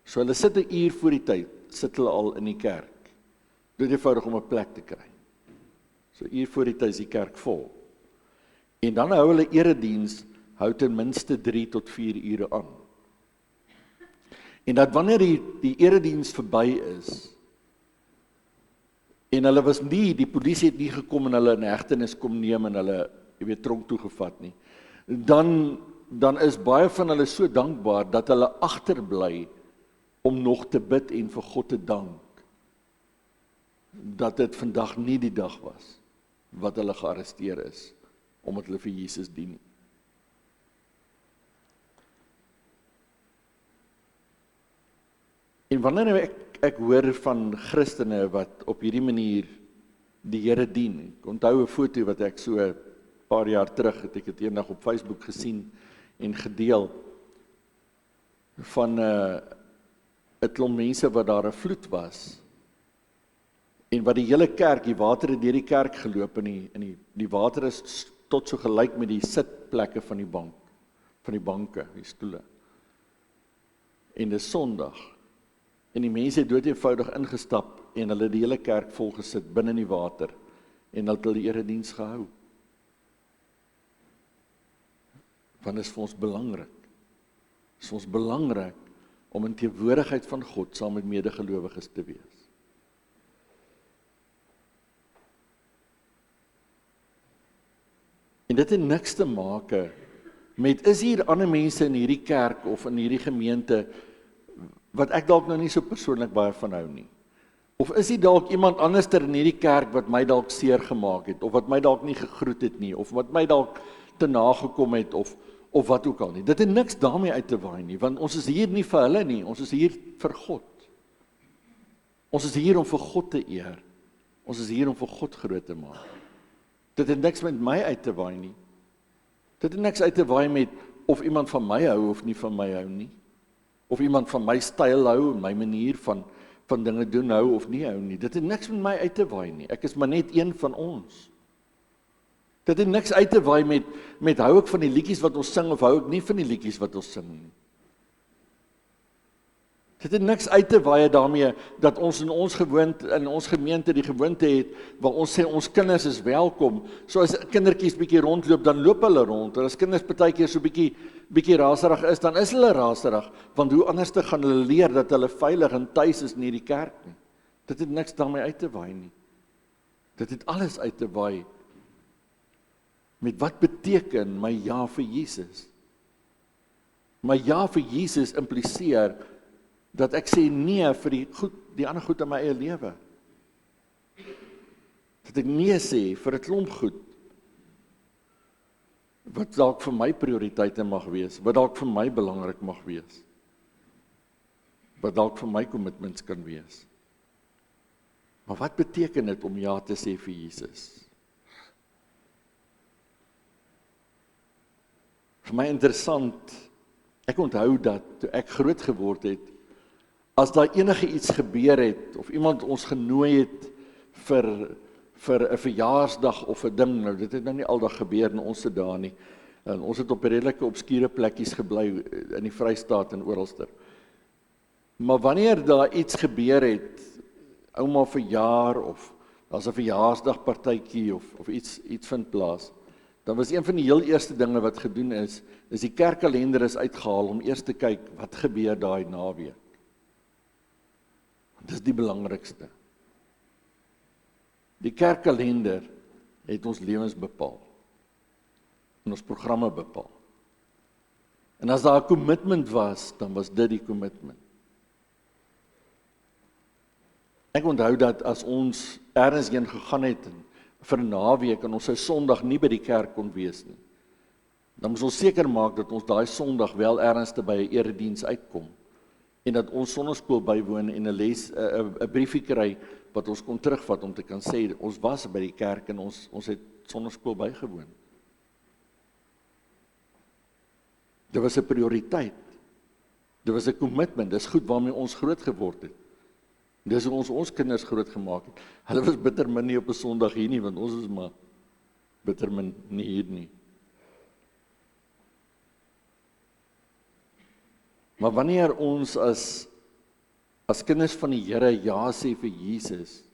So hulle sit 'n uur voor die tyd, sit hulle al in die kerk, dood eenvoudig om 'n plek te kry. So 'n uur voor die tyd is die kerk vol. En dan hou hulle erediens, hou ten minste 3 tot 4 ure aan. En dat wanneer die erediens verby is, en hulle was nie, die polisie het nie gekom en hulle in hegtenis kom neem en hulle, tronk toegevat nie, dan is baie van hulle so dankbaar dat hulle agterbly om nog te bid en vir God te dank dat dit vandag nie die dag was wat hulle gearresteer is omdat hulle vir Jesus dien. En wanneer ek hoor van Christene wat op hierdie manier die Here dien, ek onthou 'n foto wat ek so 'n paar jaar terug het ek dit eendag op Facebook gesien en gedeel van 'n klomp mense wat daar 'n vloed was en wat die hele kerk, die water het deur die kerk geloop en die water is tot so gelyk met die sitplekke van die banke, die stoele. En dis Sondag. En die mense het dood eenvoudig ingestap en hulle die hele kerk volgesit binne in die water en hulle die erediens gehou. Want dit is vir ons belangrik. Dit is vir ons belangrik om in teenwoordigheid van God saam met medegelowiges te wees. En dit het niks te maak met, is hier ander mense in hierdie kerk of in hierdie gemeente wat ek dalk nou nie so persoonlik baie van hou nie. Of is dit dalk iemand anderster in hierdie kerk wat my dalk seer gemaak het, of wat my dalk nie gegroet het nie, of wat my dalk te nagekom het, of wat ook al nie. Dit het niks daarmee uit te waai nie, want ons is hier nie vir hulle nie, ons is hier vir God. Ons is hier om vir God te eer. Ons is hier om vir God groot te maak. Dit het niks met my uit te waai nie. Dit het niks uit te waai met of iemand van my hou of nie van my hou nie. Of iemand van my styl hou en my manier van dinge doen hou of nie hou nie. Dit het niks met my uit te waai nie. Ek is maar net een van ons. Dit het niks uit te waai met hou ek van die liedjies wat ons sing of hou ek nie van die liedjies wat ons sing nie. Dit het niks uit te waai daarmee dat ons in ons gemeente die gewoonte het waar ons sê ons kinders is welkom. So as kindertjies bietjie rondloop, dan loop hulle rond. En as kinders partykeer so bietjie raserig is, dan is hulle raserig, want hoe anders te gaan hulle leer dat hulle veilig en tuis is in hierdie kerk nie. Dit het niks daarmee uit te waai nie. Dit het alles uit te waai met wat beteken my ja vir Jesus. My ja vir Jesus impliseer dat ek sê nee vir die ander goed in my eie lewe. Dat ek nee sê vir 'n klomp goed wat dalk vir my prioriteite mag wees, wat dalk vir my belangrik mag wees, wat dalk vir my commitments kan wees. Maar wat beteken dit om ja te sê vir Jesus? Vir my interessant, ek onthou dat toe ek groot geword het, as daar enige iets gebeur het, of iemand ons genooi het vir 'n verjaarsdag of 'n ding, nou dit het nou nie aldag gebeur in ons dae nie, en ons het op redelike obskure plekkies gebly in die Vrystaat en oralster. Maar wanneer daar iets gebeur het, ouma verjaar, of daar's 'n verjaarsdagpartytjie, of iets vind plaas, dan was een van die heel eerste dinge wat gedoen is die kerkkalender is uitgehaal om eers te kyk, wat gebeur daai naweek. Dis die belangrikste. Die kerkkalender het ons lewens bepaal. En ons programme bepaal. En as daar 'n commitment was, dan was dit die commitment. Ek onthou dat as ons ergens heen gegaan het vir 'n naweek en ons sou Sondag nie by die kerk kon wees nie, dan moes ons seker maak dat ons daai Sondag wel ergens by 'n erediens uitkom. En dat ons sonneskool bywoon en 'n briefie kry wat ons kon terugvat om te kan sê ons was by die kerk en ons het sonneskool bygewoon. Dit was 'n prioriteit. Dit was 'n commitment. Dis goed waarmee ons groot geword het. Dis hoe ons kinders groot gemaak het. Hulle was bitter min nie op 'n Sondag hier nie, want ons is maar bitter min nie hier nie. Maar wanneer ons as kinders van die Here ja sê vir Jesus,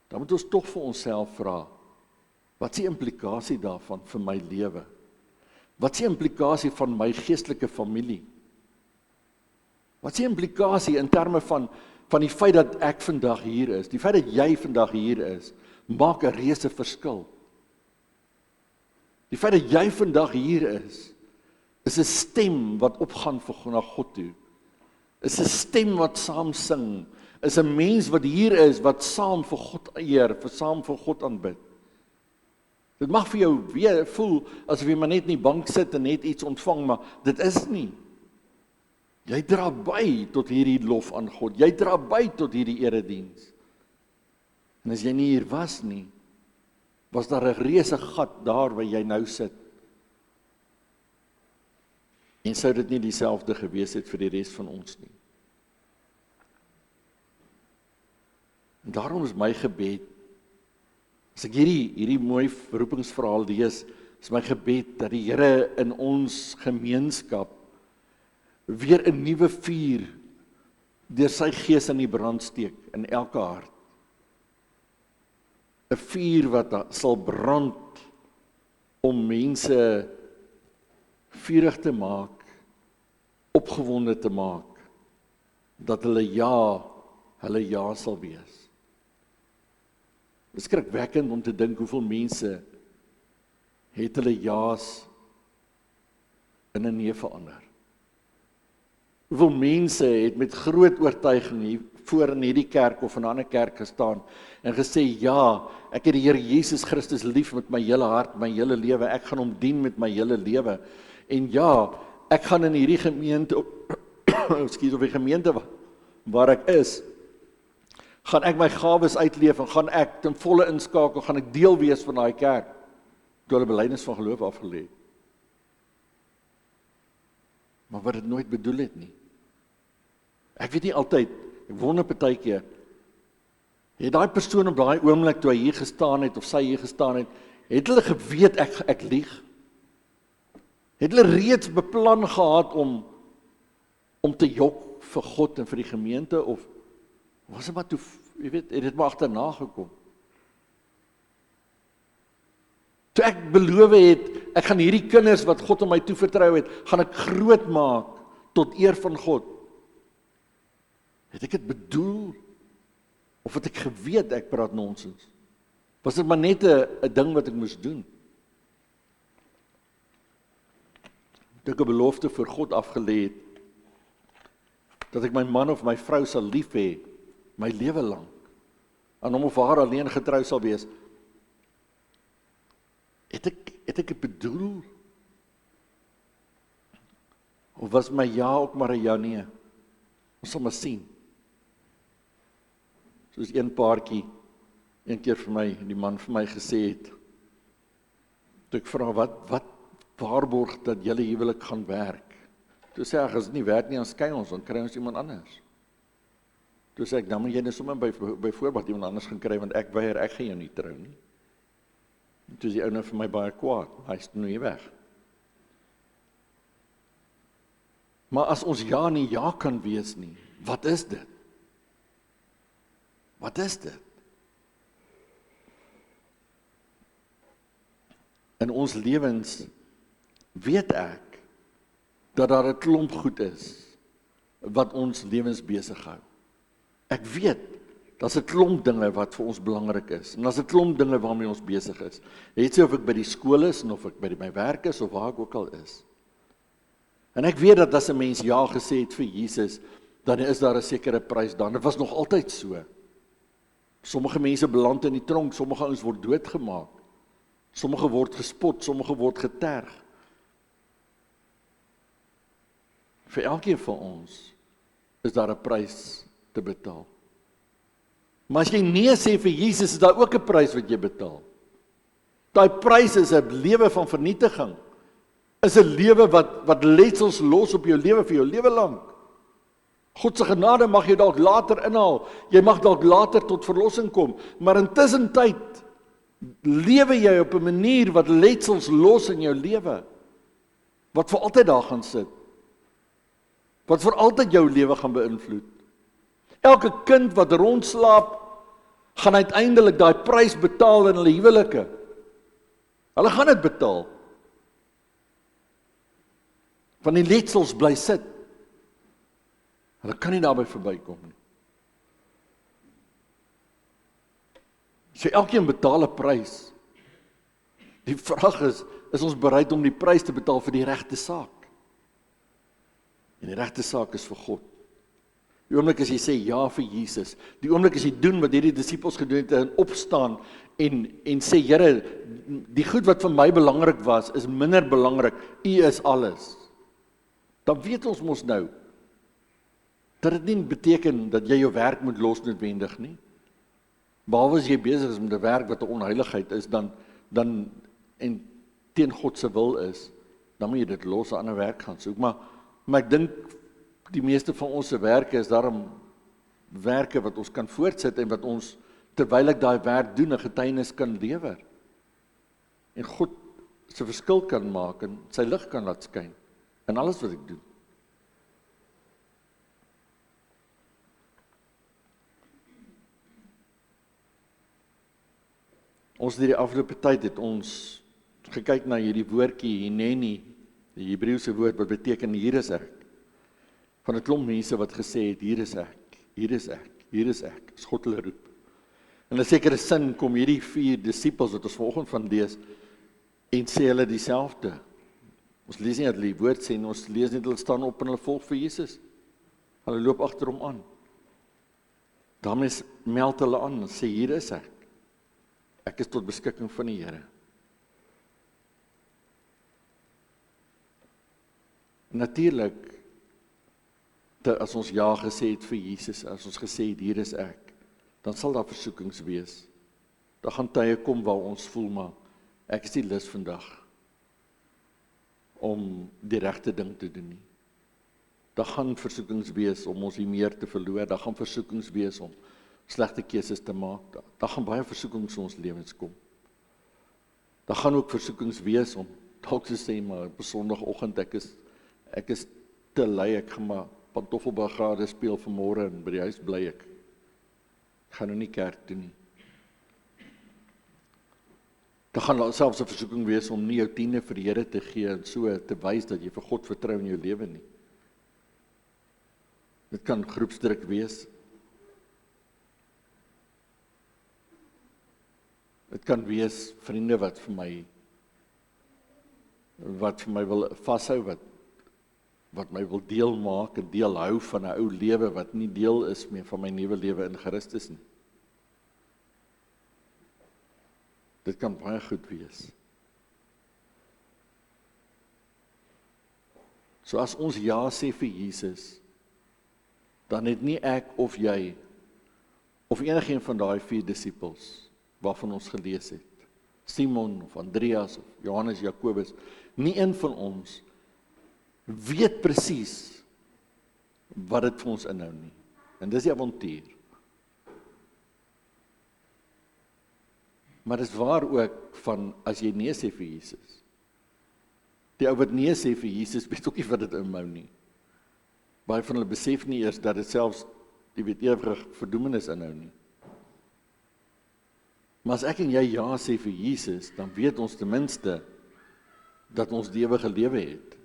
dan moet ons tog vir onsself vra, wat is die implikasie daarvan vir my lewe? Wat is die implikasie van my geestelike familie? Wat is die implikasie in terme van die feit dat ek vandag hier is? Die feit dat jy vandag hier is, maak 'n reuse verskil. Die feit dat jy vandag hier is 'n stem wat opgaan na God toe. Is 'n stem wat saam sing. Is 'n mens wat hier is wat saam vir God eer, saam vir God aanbid. Dit mag vir jou weer voel asof jy maar net in die bank sit en net iets ontvang, maar dit is nie. Jy dra by tot hierdie lof aan God. Jy dra by tot hierdie erediens. En as jy nie hier was nie, was daar 'n reuse gat daar waar jy nou sit. En sou dit nie dieselfde gewees het vir die res van ons nie. En daarom is my gebed, as ek hierdie mooi roepingsverhaal lees, is my gebed dat die Here in ons gemeenskap weer 'n nuwe vuur deur sy gees in die brand steek in elke hart. 'n Vuur wat sal brand om mense vurig te maak, opgewonde te maak, dat hulle ja sal wees. Dit is skrikwekkend om te dink hoeveel mense het hulle ja's in 'n nee verander. Hoeveel mense het met groot oortuiging voor in hierdie kerk of in 'n ander kerk gestaan en gesê, ja, ek het die Here Jesus Christus lief met my hele hart, my hele lewe, ek gaan hom dien met my hele lewe. En ja, ek gaan in hierdie gemeente, ekskuus, of die gemeente waar ek is, gaan ek my gawes uitleef en gaan ek ten volle inskakel, gaan ek deel wees van daai kerk, toe hulle belydenis van geloof afgelê het. Maar wat dit nooit bedoel het nie. Ek weet nie altyd, ek wonder partykeer, het daai persoon op daai oomblik toe hy hier gestaan het of sy hier gestaan het hulle geweet ek lieg? Het hulle reeds beplan gehad om te jok vir God en vir die gemeente of was dit maar toe, jy weet, het dit maar agterna gekom? Toe ek beloof het, ek gaan hierdie kinders wat God aan my toevertrou het, gaan ek groot maak tot eer van God. Het ek dit bedoel? Of het ek geweet ek praat nonsens? Was dit maar net 'n ding wat ek moes doen? Toe ek 'n belofte voor God afgelê het, dat ek my man of my vrou sal lief hê, my lewe lank, aan hom of haar alleen getrou sal wees, het ek dit bedoel? Of was my ja ook maar 'n ja nee? Ons sal maar sien. Soos een paartjie een keer vir my, die man vir my gesê het, toe ek vra, wat waarborg dat julle huwelik gaan werk? Toe sê ek, as dit nie werk nie, dan skei ons, dan kry ons iemand anders. Toe sê ek, dan moet jy net sommer byvoorbeeld iemand anders gaan kry, want ek weier, ek gaan jou nie trou nie. En toe is die ou nou vir my baie kwaad, hy is nou hier weg. Maar as ons ja nie ja kan wees nie, wat is dit? Wat is dit? In ons lewens weet ek dat daar 'n klomp goed is wat ons lewens besig hou. Ek weet daar's 'n klomp dinge wat vir ons belangrik is en daar's 'n klomp dinge waarmee ons besig is. Het sy of ek by die skool is en of ek by my werk is of waar ek ook al is. En ek weet dat as 'n mens ja gesê het vir Jesus, dan is daar 'n sekere prys dan. Dit was nog altyd so. Sommige mense beland in die tronk, sommige ouens word doodgemaak. Sommige word gespot, sommige word geterg. Vir elkeen van ons is daar 'n prys te betaal. Maar as jy nee sê vir Jesus, is daar ook 'n prys wat jy betaal. Daai prys is 'n lewe van vernietiging. Is 'n lewe wat letsels los op jou lewe vir jou lewe lank. God se genade mag jy dalk later inhaal. Jy mag dalk later tot verlossing kom, maar intussen tyd lewe jy op 'n manier wat letsels los in jou lewe. Wat vir altyd daar gaan sit. Wat vir altyd jou lewe gaan beïnvloed. Elke kind wat rondslaap, gaan uiteindelik daai prys betaal in hulle huwelike. Hulle gaan dit betaal. Van die letsels bly sit. Hulle kan nie daarby verbykom nie. So elkeen betaal 'n prys. Die vraag is ons bereid om die prys te betaal vir die regte saak? En die regte saak is vir God. Die oomblik as jy sê ja vir Jesus, die oomblik as jy doen wat hierdie disippels gedoen het en opstaan en sê, Here, die goed wat vir my belangrik was, is minder belangrik, U is alles. Dan weet ons mos nou, dat dit nie beteken dat jy jou werk moet los noodwendig nie. Behalwe as jy besig is met 'n werk wat 'n onheiligheid is, dan en teen God se wil is, dan moet jy dit los, 'n ander werk gaan soek. Maar ek dink die meeste van ons se werke is daarom werke wat ons kan voortsit en wat ons terwyl ek daai werk doen 'n getuienis kan lewer. En God se verskil kan maak en sy lig kan laat skyn in alles wat ek doen. Ons het die afgelope tyd het ons gekyk na hierdie woordjie hineni, die Hebreëse woord wat beteken hier is ek. Van 'n klomp mense wat gesê het hier is ek, hier is ek, hier is ek, as God hulle roep. In 'n sekere sin kom hierdie 4 disippels wat ons vanoggend van lees en sê hulle dieselfde. Ons lees nie dat hulle die woord sê, ons lees net hulle staan op en hulle volg vir Jesus. Hulle loop agter hom aan. Daarmee meld hulle aan en sê, hier is ek. Ek is tot beskikking van die Here. Natuurlik, as ons ja gesê het vir Jesus, as ons gesê het, hier is ek, dan sal daar versoekings wees. Daar gaan tye kom waar ons voel, maar ek is nie lus vandag om die regte ding te doen nie. Daar gaan versoekings wees om ons hier meer te verloor, daar gaan versoekings wees om slegte keuses te maak, daar gaan baie versoekings in ons lewens kom. Daar gaan ook versoekings wees om dalk te sê, maar op 'n Sondagoggend, ek is te lui, ek gaan maar pantoffelbrigade speel vanmôre en by die huis bly ek. Ek gaan nou nie kerk toe nie. Daar gaan selfs 'n versoeking wees om nie jou tiende vir die Here te gee en so te wys dat jy vir God vertrou in jou lewe nie. Dit kan groepsdruk wees. Dit kan wees vriende wat vir my wil vashou, wat my wil deel maak en deel hou van 'n ou lewe wat nie deel is meer van my nuwe lewe in Christus nie. Dit kan baie goed wees. So as ons ja sê vir Jesus, dan het nie ek of jy, of enigeen van daai 4 disippels, waarvan ons gelees het, Simon of Andreas of Johannes, Jakobus, nie een van ons weet presies wat dit vir ons inhou nie. En dis die avontuur. Maar dis waar ook van, as jy nee sê vir Jesus. Die ou wat nee sê vir Jesus, weet ook nie wat dit inhou nie. Baie van hulle besef nie eers dat dit selfs, die weet ewige verdoemenis inhou nie. Maar as ek en jy ja sê vir Jesus, dan weet ons ten minste dat ons die ewige lewe het.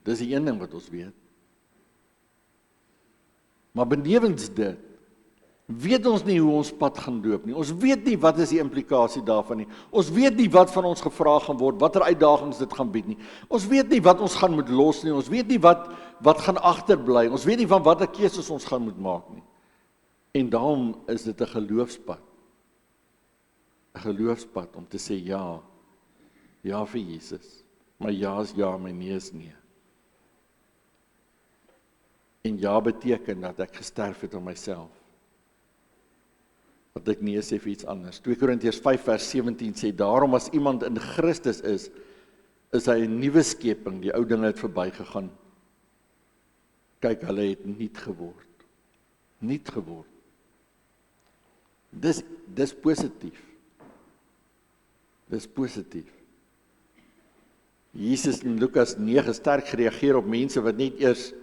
Dis die een ding wat ons weet. Maar benewens dit, weet ons nie hoe ons pad gaan loop nie. Ons weet nie wat is die implikasie daarvan nie. Ons weet nie wat van ons gevra gaan word, watter uitdagings dit gaan bied nie. Ons weet nie wat ons gaan moet los nie. Ons weet nie wat gaan agterbly. Ons weet nie van watter keuses ons gaan moet maak nie. En daarom is dit 'n geloofspad. 'n Geloofspad om te sê ja. Ja vir Jesus. My ja is ja, my nee is nee. En ja beteken dat ek gesterf het aan myself. Wat ek nee sê vir iets anders. 2 Korintiërs 5 vers 17 sê, daarom as iemand in Christus is hy 'n nuwe skeping, die ou dinge het verbygegaan. Kyk, hulle het nuut geword. Nuut geword. Dis positief. Dis positief. Jesus in Lukas 9 sterk gereageer op mense wat net eers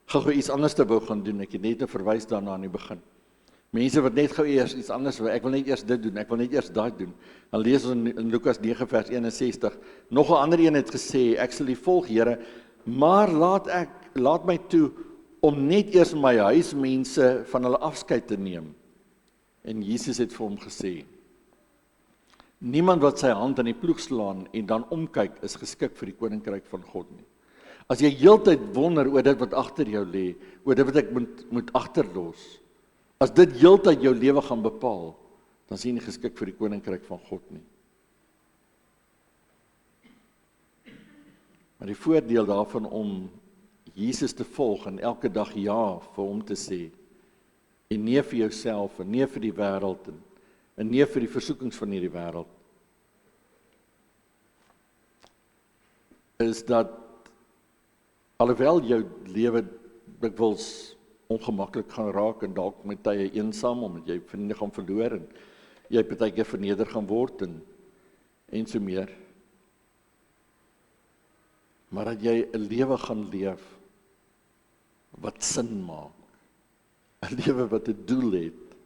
gou iets anders te wou gaan doen. Ek het net 'n verwys daarna in die begin. Mense wat net gou eers iets anders wil, ek wil net eers dit doen, ek wil net eers daai doen. Dan lees ons in Lukas 9 vers 61, nog 'n ander een het gesê, ek sal U volg, Here, maar laat my toe om net eers my huismense van hulle afskeid te neem. En Jesus het vir hom gesê, niemand wat sy hand aan die ploeg slaan en dan omkyk is geskik vir die koninkryk van God nie. As jy heeltyd wonder oor dit wat agter jou lê, oor dit wat ek moet agterlos, as dit heeltyd jou lewe gaan bepaal, dan is jy nie geskik vir die koninkryk van God nie. Maar die voordeel daarvan om Jesus te volg en elke dag ja vir hom te sê, en nee vir jouself, en nee vir die wêreld, en nee vir die versoekings van hierdie wêreld, is dat alhoewel jou lewe dikwels ongemaklik gaan raak en dalk met tye eensaam omdat jy vriende gaan verloor en jy partykeer verneder gaan word en so meer. Maar dat jy 'n lewe gaan leef wat sin maak. 'n Lewe wat 'n doel het.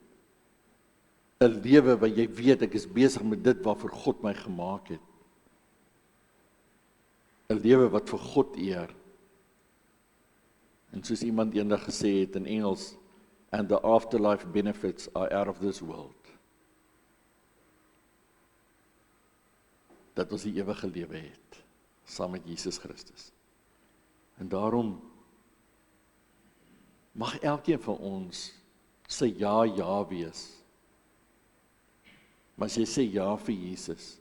'n Lewe waar jy weet ek is besig met dit waarvoor God my gemaak het. 'n Lewe wat vir God eer. En soos iemand eendag gesê het in Engels, and the afterlife benefits are out of this world. Dat ons die ewige lewe het, saam met Jesus Christus. En daarom mag elkeen van ons sy ja ja wees. Maar as jy sê ja vir Jesus,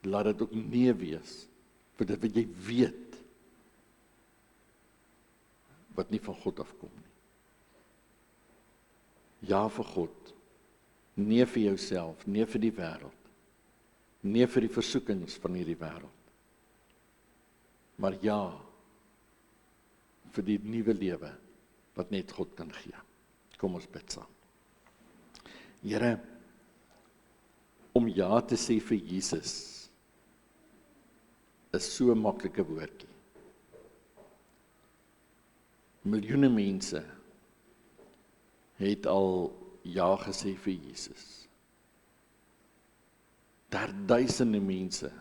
laat dit ook nee wees vir dit wat jy weet wat nie van God afkom nie. Ja vir God, nee vir jouself, nee vir die wêreld, nee vir die versoekings van hierdie wêreld, maar ja vir die nuwe lewe wat net God kan gee. Kom ons bid saam. Here, om ja te sê vir Jesus is so 'n maklike woordjie. Miljoene mense het al ja gesê vir Jesus. Duisende mense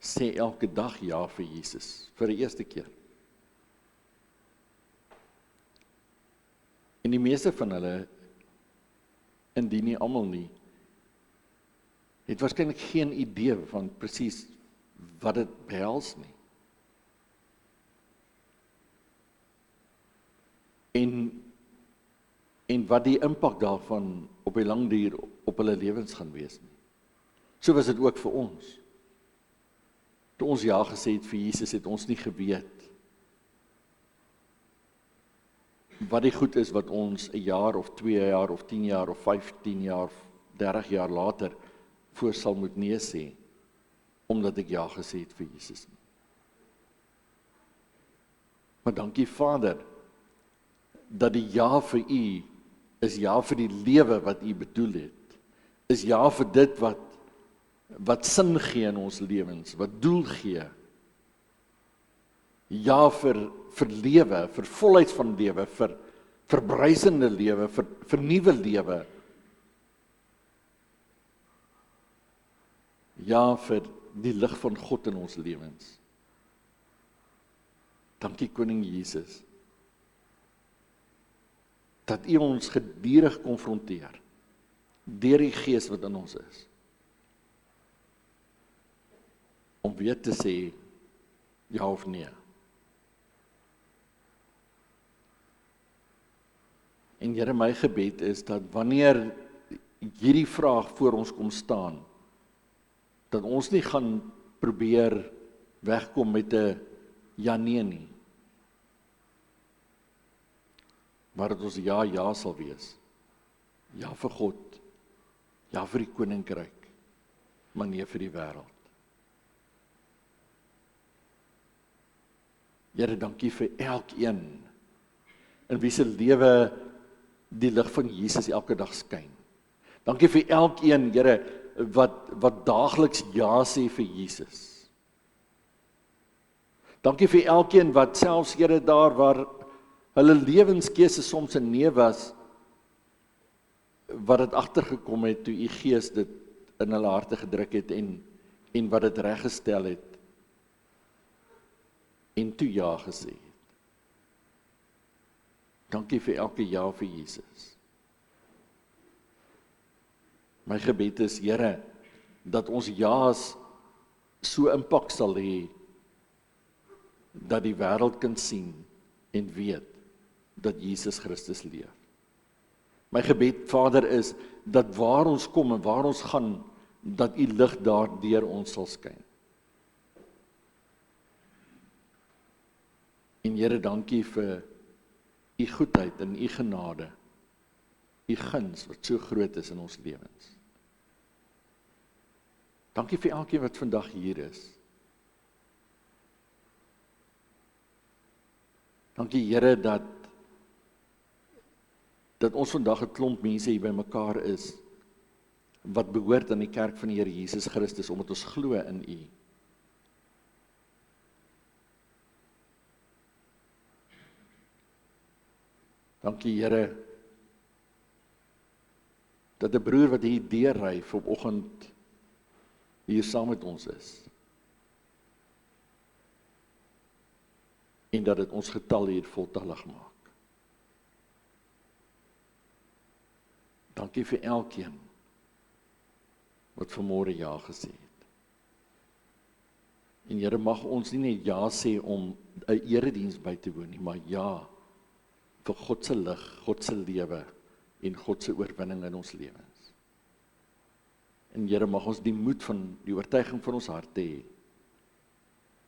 sê elke dag ja vir Jesus, vir die eerste keer. En die meeste van hulle, indien nie almal nie, het waarskynlik geen idee van presies wat dit behels nie. En wat die impak daarvan op die lang duur op hulle lewens gaan wees nie. So was dit ook vir ons. Toe ons ja gesê het vir Jesus, het ons nie geweet wat die goed is wat ons 'n jaar of 2 jaar of 10 jaar of 15 jaar, 30 jaar later voor sal moet nee sê, omdat ek ja gesê het vir Jesus nie. Maar dankie Vader, dat die ja vir U is ja vir die lewe wat U bedoel het, is ja vir dit wat sin gee in ons lewens, wat doel gee, ja vir lewe, vir volheid van lewe, vir verbruisende lewe, vir nuwe lewe, ja vir die lig van God in ons lewens. Dankie Koning Jesus, dat U ons gedurig konfronteer, deur die Gees wat in ons is, om weer te sê, ja of nee. En Here, my gebed is dat wanneer hierdie vraag voor ons kom staan, dat ons nie gaan probeer wegkom met 'n ja nee nie, maar dat ons ja sal wees. Ja vir God, ja vir die koninkryk, maar nee vir die wêreld. Here, dankie vir elkeen in wie se lewe die lig van Jesus elke dag skyn. Dankie vir elkeen, Here, wat daagliks ja sê vir Jesus. Dankie vir elkeen wat selfs, Here, daar waar hulle lewenskeuse soms 'n nee was, wat dit agtergekom het toe U Gees dit in hulle harte gedruk het en wat dit reggestel het en toe ja gesê het. Dankie vir elke ja vir Jesus. My gebed is, Here, dat ons ja's so impak sal hê, dat die wêreld kan sien en weet dat Jesus Christus leef. My gebed, Vader, is dat waar ons kom en waar ons gaan, dat U lig daardeur ons sal skyn. En Here, dankie vir U goedheid en U genade, U guns wat so groot is in ons lewens. Dankie vir elkeen wat vandag hier is. Dankie Here dat ons vandag 'n klomp mense hier bymekaar is wat behoort aan die kerk van die Here Jesus Christus, omdat ons glo in U. Dankie Here dat 'n broer wat hier deurry vanoggend hier saam met ons is. En dat dit ons getal hier voltallig maak. Dankie vir elkeen wat vanmôre ja gesê het. En Here, mag ons nie net ja sê om 'n erediens by te woon nie, maar ja vir God se lig, God se lewe, en God se oorwinning in ons lewens. En Here, mag ons die moed van die oortuiging van ons harte hê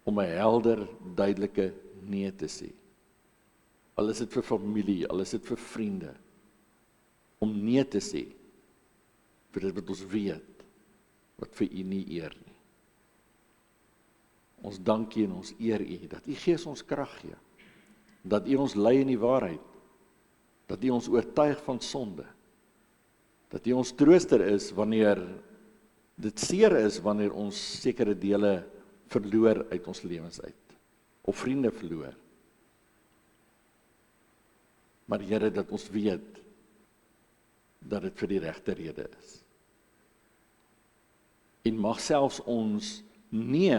om 'n helder, duidelike nee te sê. Al is dit vir familie, al is dit vir vriende, om nee te sê vir dit wat ons weet, wat vir U nie eer nie. Ons dank U en ons eer U, dat U Gees ons krag gee, dat U ons lei in die waarheid, dat U ons oortuig van sonde, dat U ons trooster is wanneer dit seer is, wanneer ons sekere dele verloor uit ons lewens uit, of vriende verloor. Maar Here, dat ons weet, dat dit vir die regte rede is. En mag selfs ons nee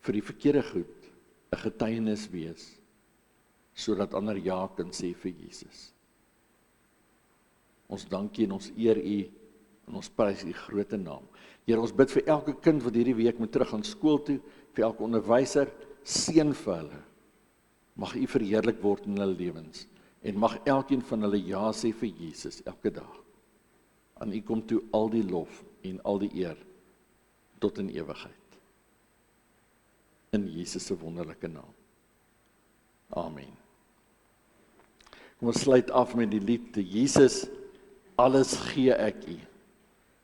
vir die verkeerde goed 'n getuienis wees, sodat ander ja kan sê vir Jesus. Ons dank U en ons eer U en ons prys U grote naam. Here, ons bid vir elke kind wat hierdie week moet terug gaan skool toe, vir elke onderwyser, seën vir hulle. Mag U verheerlik word in hulle lewens en mag elkeen van hulle ja sê vir Jesus elke dag. Aan U kom toe al die lof en al die eer tot in ewigheid. In Jesus se wonderlike naam. Amen. Kom ons sluit af met die lied, Jesus, alles gee ek U.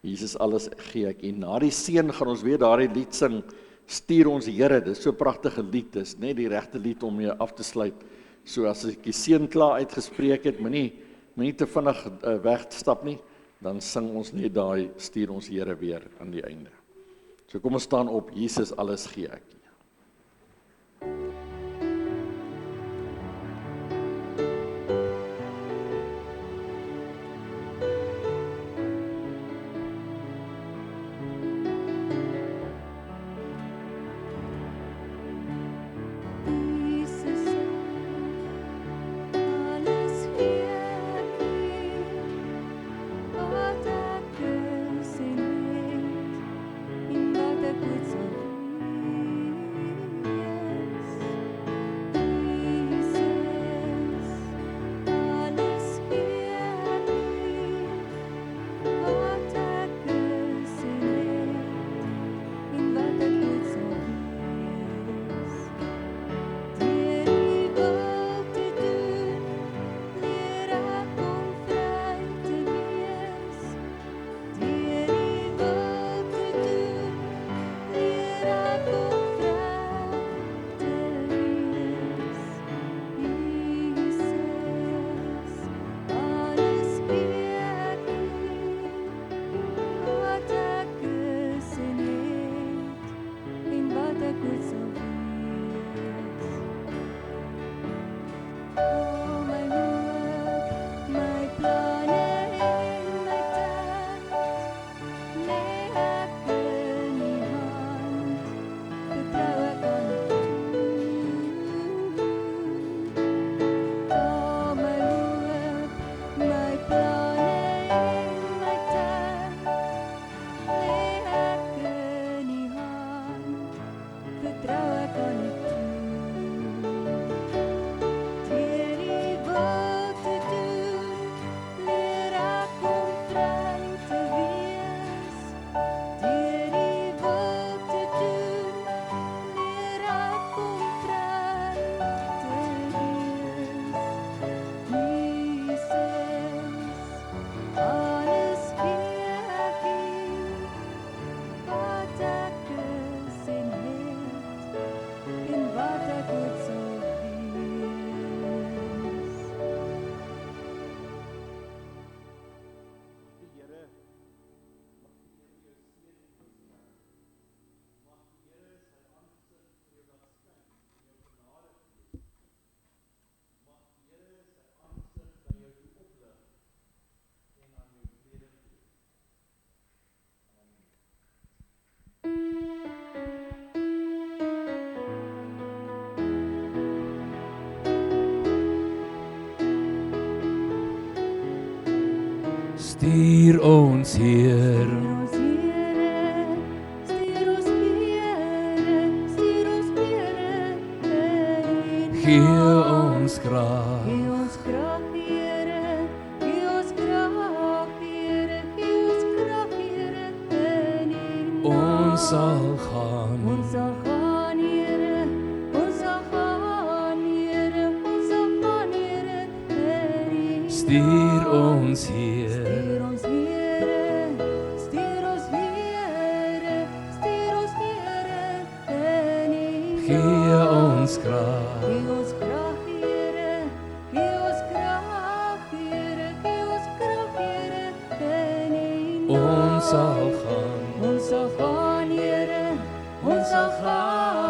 Jesus, alles gee ek U. Na die seën gaan ons weer daardie lied sing, stuur ons Here. Dit is so 'n pragtige lied, dis net die regte lied om mee af te sluit. So as ek die seën klaar uitgespreek het, moenie te vinnig wegstap nie, dan sing ons net daai, stuur ons Here weer aan die einde. So kom ons staan op, Jesus, alles gee ek U. Stuur ons Heer, gee ons krag, sal gaan. Ons sal gaan, Here, ons sal gaan, Here, ons sal gaan, Here, ter U. Stuur ons Heer, Stuur ons, Here, stuur ons, Here, stuur ons, Here, in U. gee ons krag. Gee ons krag, Here, gee ons krag, Here, gee ons krag, Here, in U. Ons sal gaan, Ons sal gaan, Here, ons sal gaan.